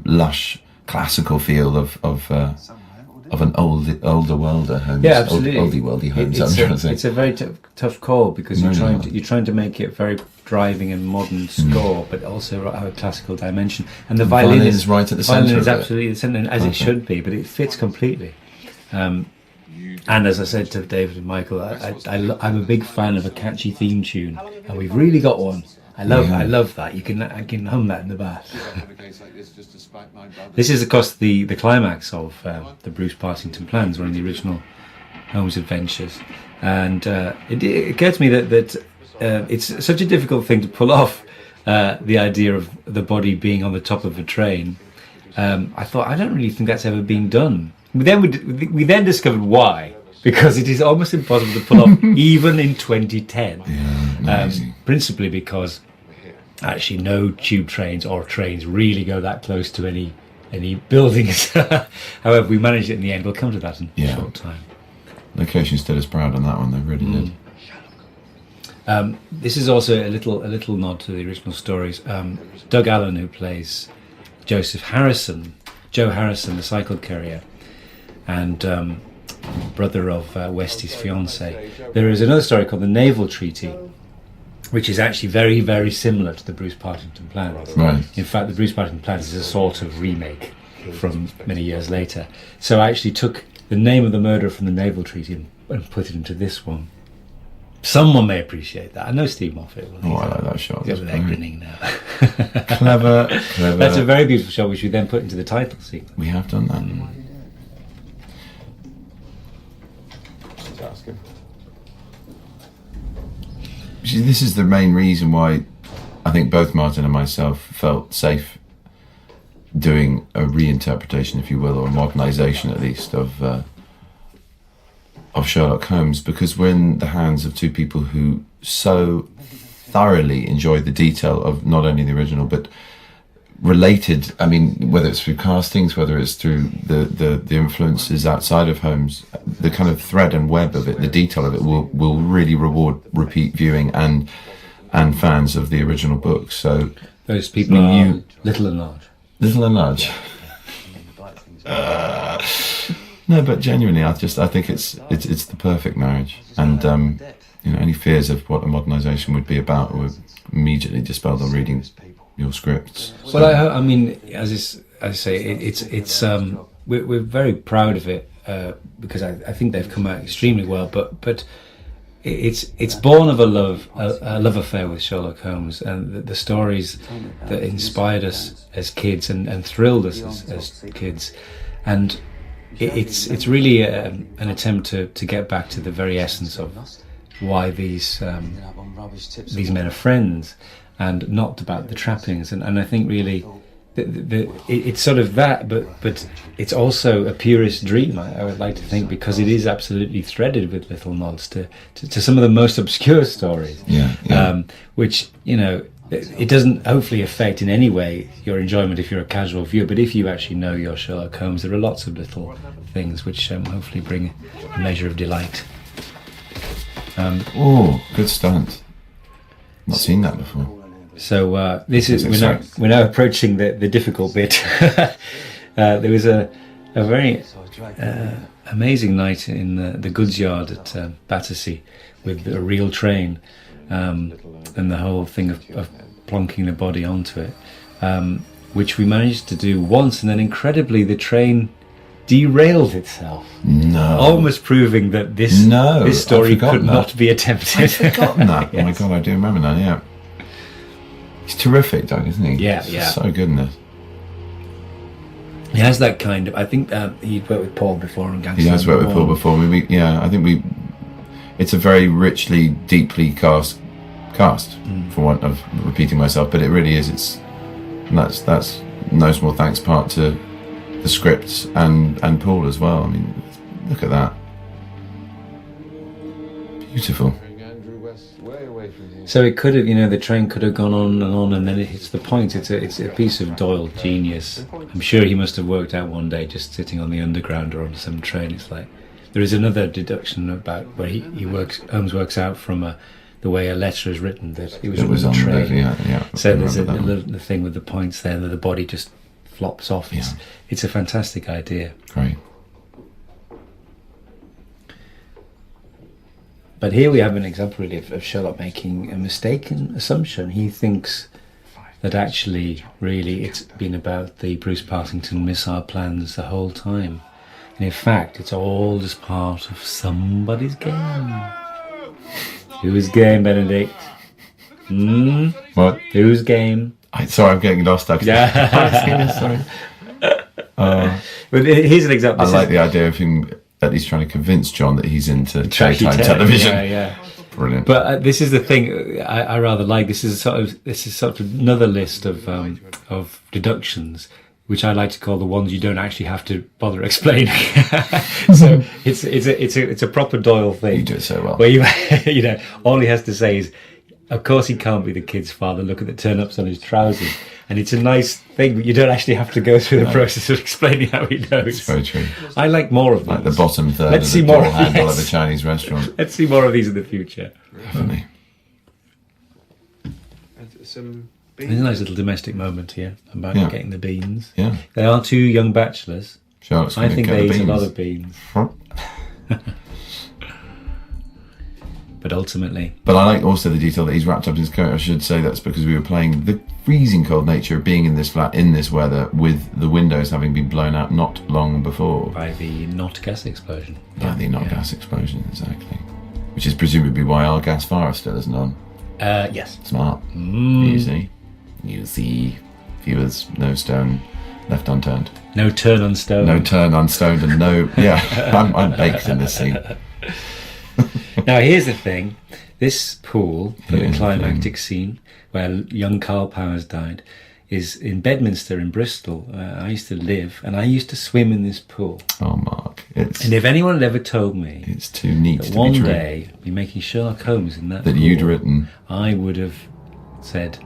lush classical feel of an older worlder Holmes. Yeah, absolutely. Oldie worldy Holmes. I'm trying to say. It's a very tough call because you're trying to make it very driving and modern score, but also have a classical dimension. And the violin is right at the centre. Violin is of absolutely the centre, as it should be, but it fits completely. And as I said to David and Michael, I'm a big fan of a catchy theme tune, and we've really got one I love that. I can hum that in the bath. This is, of course, the climax of the Bruce Partington plans, one of the original Holmes adventures, and it occurred to me that it's such a difficult thing to pull off, the idea of the body being on the top of a train. I thought, I don't really think that's ever been done. We then discovered why. Because it is almost impossible to pull off, even in 2010. Yeah, principally because actually no tube trains or trains really go that close to any buildings. However, we managed it in the end. We'll come to that in a short time. Location stood us proud on that one. They really did. This is also a little nod to the original stories. Doug Allen, who plays Joe Harrison, the cycle carrier, and brother of Westy's fiancée. There is another story called The Naval Treaty, which is actually very, very similar to the Bruce Partington plans. Right. In fact, the Bruce Partington plans is a sort of remake from many years later. So I actually took the name of the murderer from the Naval Treaty and put it into this one. Someone may appreciate that. I know Steve Moffat will. I like that shot. He's over there grinning now. Clever. That's a very beautiful shot, which we then put into the title sequence. We have done that. See, this is the main reason why I think both Martin and myself felt safe doing a reinterpretation, if you will, or a modernisation at least of Sherlock Holmes, because we're in the hands of two people who so thoroughly enjoy the detail of not only the original but related. I mean, whether it's through castings, whether it's through the influences outside of Holmes, the kind of thread and web of it, the detail of it will really reward repeat viewing and fans of the original book. So those people are little and large. Little and large. No, but genuinely, I think it's the perfect marriage, and any fears of what a modernisation would be about were immediately dispelled on reading your scripts. So. Well, I mean, as I say, we're very proud of it because I think they've come out extremely well. But it's born of a love affair with Sherlock Holmes and the stories that inspired us as kids and thrilled us as kids, and it's really an attempt to get back to the very essence of why these men are friends. And not about the trappings, and I think really it's sort of that, but it's also a purist dream. I would like to think, because it is absolutely threaded with little nods to some of the most obscure stories. Which it doesn't hopefully affect in any way your enjoyment if you're a casual viewer. But if you actually know your Sherlock Holmes, there are lots of little things which hopefully bring a measure of delight. Good stunt. Not seen that before. So we're now approaching the difficult bit. There was a very amazing night in the goods yard at Battersea with a real train, and the whole thing of plonking the body onto it, which we managed to do once, and then incredibly the train derailed itself. No. Almost proving that this story could not be attempted. I've forgotten that. Yes. Oh my God, I do remember that, yeah. He's terrific, Doug, isn't he? Yeah. He's so good in this. He has that kind of... I think he'd worked with Paul before on Gangster. He has worked with Paul before. I think it's a very richly, deeply cast, for want of repeating myself, but it really is. That's no small thanks part to the scripts and Paul as well. I mean, look at that. Beautiful. So it could have, the train could have gone on, and then it hits the point. It's a piece of Doyle genius. I'm sure he must have worked out one day, just sitting on the underground or on some train. It's like there is another deduction about where Holmes works out from the way a letter is written that it was on a train. Yeah. So there's the thing with the points there, that the body just flops off. It's a fantastic idea. Great. But here we have an example really of Sherlock making a mistaken assumption. He thinks that actually, really, it's been about the Bruce Partington missile plans the whole time. And in fact, it's all just part of somebody's game. Whose game, Benedict? What? Whose game? Sorry, I'm getting lost. I've seen this, sorry. But here's an example. I like the idea of him at least trying to convince John that he's into daytime television. Yeah. Brilliant. But this is the thing I rather like. This is sort of another list of deductions, which I like to call the ones you don't actually have to bother explaining. So it's a proper Doyle thing. You do it so well. Where you all he has to say is, of course he can't be the kid's father. Look at the turn-ups on his trousers. And it's a nice thing, but you don't actually have to go through the process of explaining how he knows. It's very true. I like more of these. Like the bottom third Let's of see the more door handle yes. of a Chinese restaurant. Let's see more of these in the future. Definitely. There's a nice little domestic moment here about getting the beans. Yeah. They are two young bachelors. Sherlock's I think they the eat a beans. lot of beans. But ultimately... But I like also the detail that he's wrapped up in his coat. I should say that's because we were playing the freezing cold nature of being in this flat in this weather with the windows having been blown out not long before. By the not gas explosion. By the not gas explosion, exactly. Which is presumably why our gas fire still isn't on. Yes. Smart. You see. Viewers, no stone left unturned. No turn on stone. No turn unstoned and no... Yeah, I'm baked in this scene. Now here's the thing, this pool for the Yeah, climactic scene where young Carl Powers died is in Bedminster in Bristol. I used to live and I used to swim in this pool. Oh, Mark, And if anyone had ever told me it's too neat that to one be true. day I'd be making Sherlock Holmes in that That pool, you'd written, I would have said,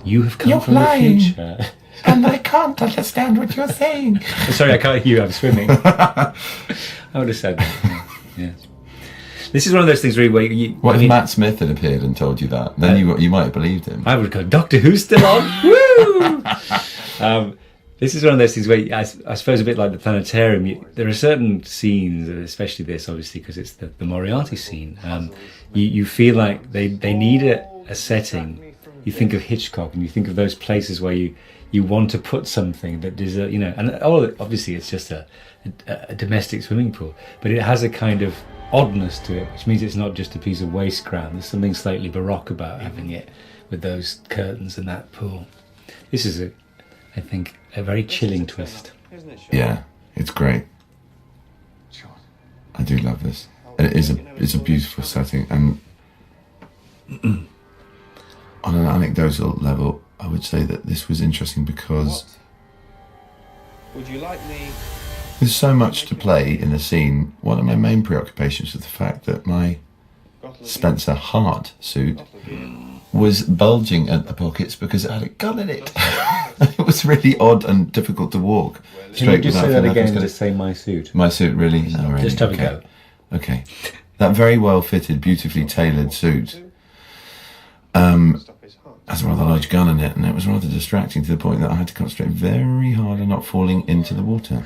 you have come You're from lying. the future. and I can't understand what you're saying. Sorry, I can't hear you, I'm swimming. I would have said that. Yeah. This is one of those things really where What if Matt Smith had appeared and told you that? Then you might have believed him. I would go, Doctor Who's still on? Woo! This is one of those things where I suppose a bit like the planetarium, there are certain scenes, especially this obviously because it's the Moriarty scene, you feel like they need a setting. You think of Hitchcock and you think of those places where you want to put something that deserves, and obviously it's just a domestic swimming pool, but it has a kind of oddness to it, which means it's not just a piece of waste ground. There's something slightly baroque about having it with those curtains and that pool. This is I think a very chilling twist. Yeah, it's great. I do love this. And it's a beautiful setting, and on an anecdotal level I would say that this was interesting because Would you like me? there's so much to play in the scene. One of my main preoccupations was the fact that my Spencer Hart suit was bulging at the pockets because it had a gun in it. It was really odd and difficult to walk Can you just without say that feeling like I was again, gonna- just say my suit? My suit, really? Oh, really? Just have a Okay. go. Okay. That very well fitted, beautifully tailored suit has a rather large gun in it, and it was rather distracting to the point that I had to concentrate very hard on not falling into the water.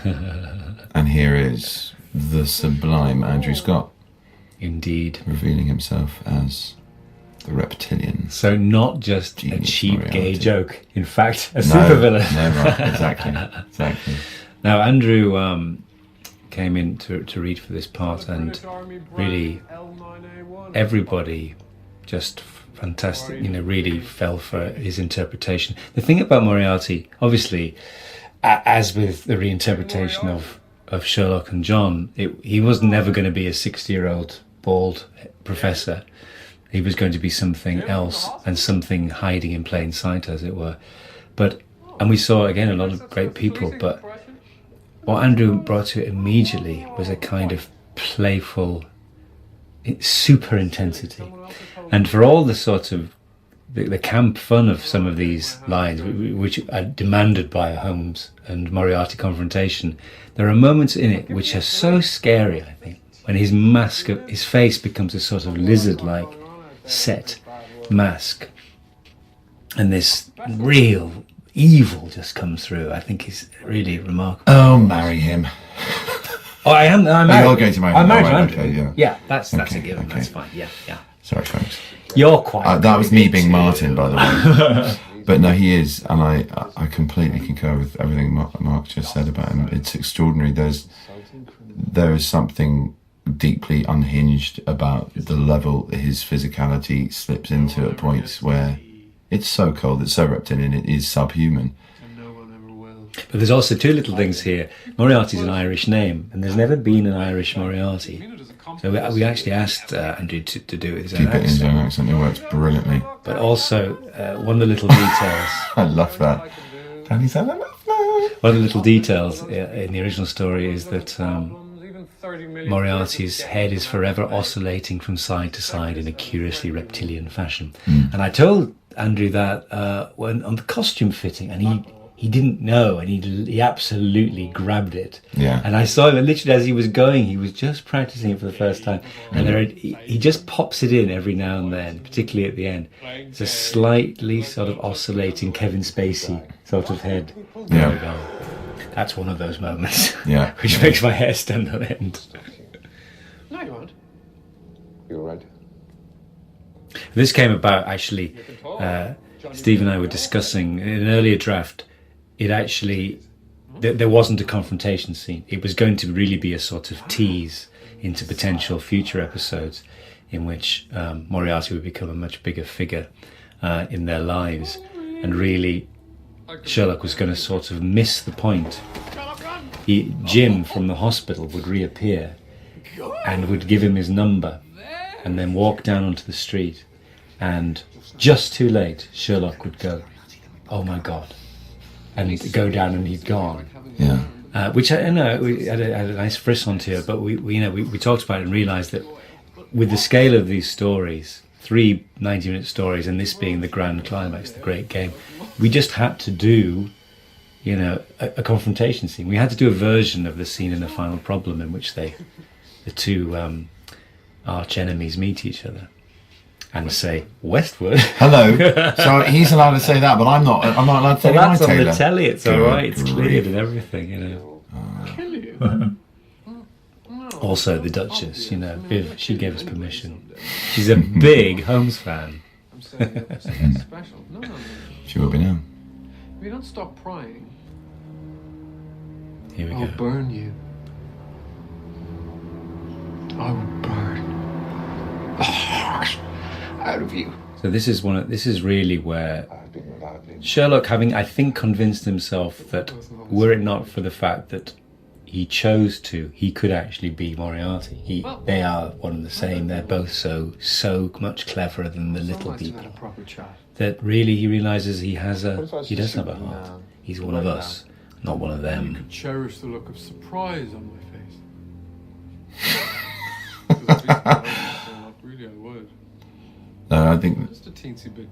And here is the sublime Andrew Scott Indeed. revealing himself as the reptilian. So not just a Genius cheap gay Moriarty. joke, in fact, a supervillain. No, right, exactly. Now Andrew came in to read for this part, and really everybody just fantastic, really fell for his interpretation. The thing about Moriarty, obviously, as with the reinterpretation of Sherlock and John, he was never going to be a 60-year-old bald professor. He was going to be something else, and something hiding in plain sight, as it were. And we saw again a lot of great people, but what Andrew brought to it immediately was a kind of playful super intensity. And for all the sort of the camp fun of some of these lines, which are demanded by a Holmes and Moriarty confrontation, there are moments in it which are so scary, I think, when his face becomes a sort of lizard-like set mask, and this real evil just comes through. I think is really remarkable. Oh, marry him. Oh, I'm married. You're going to marry him. I'm married Oh, to right, Andrew. okay, yeah. Yeah, that's Okay, a given. okay. That's fine. Yeah. Sorry, folks. You're quite. That was me being Martin, by the way. But no, he is, and I completely concur with everything Mark just said about him. It's extraordinary. There is something deeply unhinged about the level his physicality slips into at points where it's so cold, it's so reptilian, it is subhuman. But there's also two little things here. Moriarty's an Irish name, and there's never been an Irish Moriarty. So we actually asked Andrew to do it with his own Keep it in his own accent, it works brilliantly. But also, one of the little details... I love that. Danny said, I love that. One of the little details in the original story is that Moriarty's head is forever oscillating from side to side in a curiously reptilian fashion. And I told Andrew that when on the costume fitting, and he didn't know, and he absolutely grabbed it. Yeah. And I saw him, and literally as he was going, he was just practicing it for the first time. And he just pops it in every now and then, particularly at the end. It's a slightly sort of oscillating Kevin Spacey sort of head. There we go. That's one of those moments. Yeah. Which makes my hair stand on end. No, you aren't. You're right. This came about, actually, Steve and I were discussing in an earlier draft. It actually, there wasn't a confrontation scene. It was going to really be a sort of tease into potential future episodes in which Moriarty would become a much bigger figure in their lives. And really, Sherlock was going to sort of miss the point. Jim from the hospital would reappear and would give him his number and then walk down onto the street. And just too late, Sherlock would go, "Oh my God." And he'd go down and he'd gone. Yeah. Which I know we had a nice frisson to it, but we talked about it and realised that with the scale of these stories, 3 90-minute stories, and this being the grand climax, the great game, we just had to do, a confrontation scene. We had to do a version of the scene in The Final Problem in which the two arch enemies meet each other. And say Westward. Hello. So he's allowed to say that, but I'm not allowed to say well, that's on Taylor. the telly. It's all right. It's grief. cleared and everything. Kill you. Also, the Duchess. Viv. She gave us permission. She's a big Holmes fan. I'm saying it was something special. No. She will be now. If you don't stop prying, Here we I'll go. burn you. I will burn the heart out of you. So this is really where Sherlock, having I think convinced himself that were it not for the fact that he chose to, he could actually be Moriarty. They are one and the same. They're both so much cleverer than the little people. That really he realizes he does have a heart. He's one of us, not one of You them. could cherish the look of surprise on my face. 'Cause I'd be surprised, really, I would. No, I think. Just a teensy bit.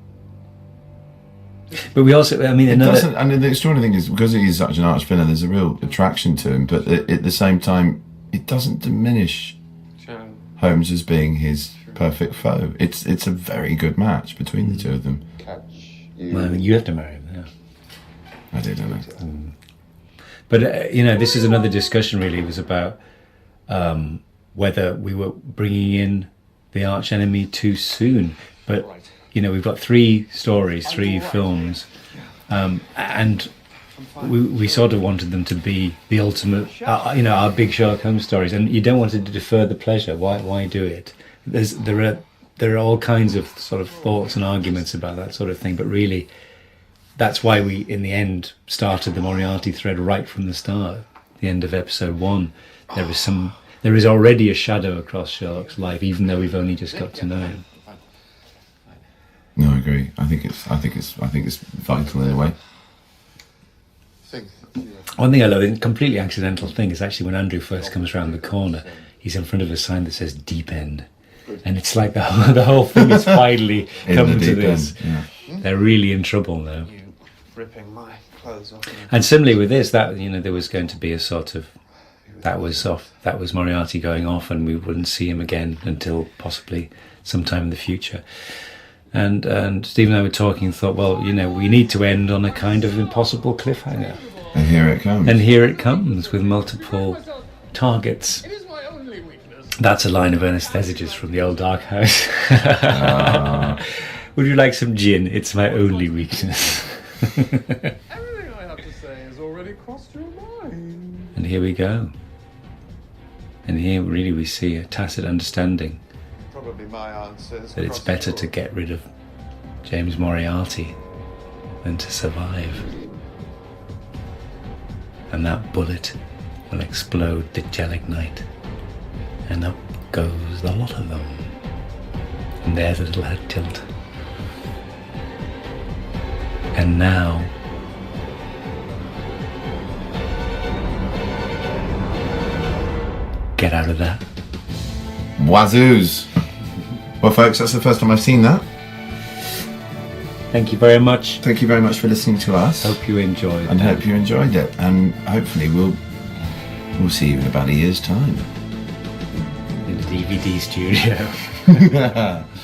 But we also, I mean, And the extraordinary thing is, because he is such an arch villain, there's a real attraction to him. But at the same time, it doesn't diminish Holmes as being his perfect foe. It's a very good match between the two of them. Well, you have to marry him. Yeah. I don't know. But this is another discussion. Really, it was about whether we were bringing in the arch enemy too soon. But we've got 3 stories, 3 films, and we sort of wanted them to be the ultimate, our big Sherlock Holmes stories. And you don't want to defer the pleasure. Why do it? There are all kinds of sort of thoughts and arguments about that sort of thing. But really, that's why we, in the end, started the Moriarty thread right from the start. The end of episode 1. There is already a shadow across Sherlock's life, even though we've only just got to know him. No, I agree. I think it's vital in a way. One thing I love, a completely accidental thing, is actually when Andrew first comes around the corner, he's in front of a sign that says Deep End. And it's like the whole thing is finally coming to this. Yeah. They're really in trouble now. You ripping my clothes off. And similarly with this, that there was going to be a sort of that was Moriarty going off, and we wouldn't see him again until possibly sometime in the future. And Steve and I were talking and thought, well, we need to end on a kind of impossible cliffhanger. And here it comes. And here it comes with multiple targets. That's a line of Ernest Thesiger's from the old Dark House. Would you like some gin? It's my only weakness. Everything I have to say has already crossed your mind. And here we go. And here really we see a tacit understanding Probably my answers. that it's better to get rid of James Moriarty than to survive. And that bullet will explode the gelignite, and up goes the lot of them. And there's a little head tilt. And now get out of that. Wazoos. Well, folks, that's the first time I've seen that. Thank you very much. Thank you very much for listening to us. Hope you enjoyed. And hope you enjoyed it. And hopefully we'll see you in about a year's time. In the DVD studio.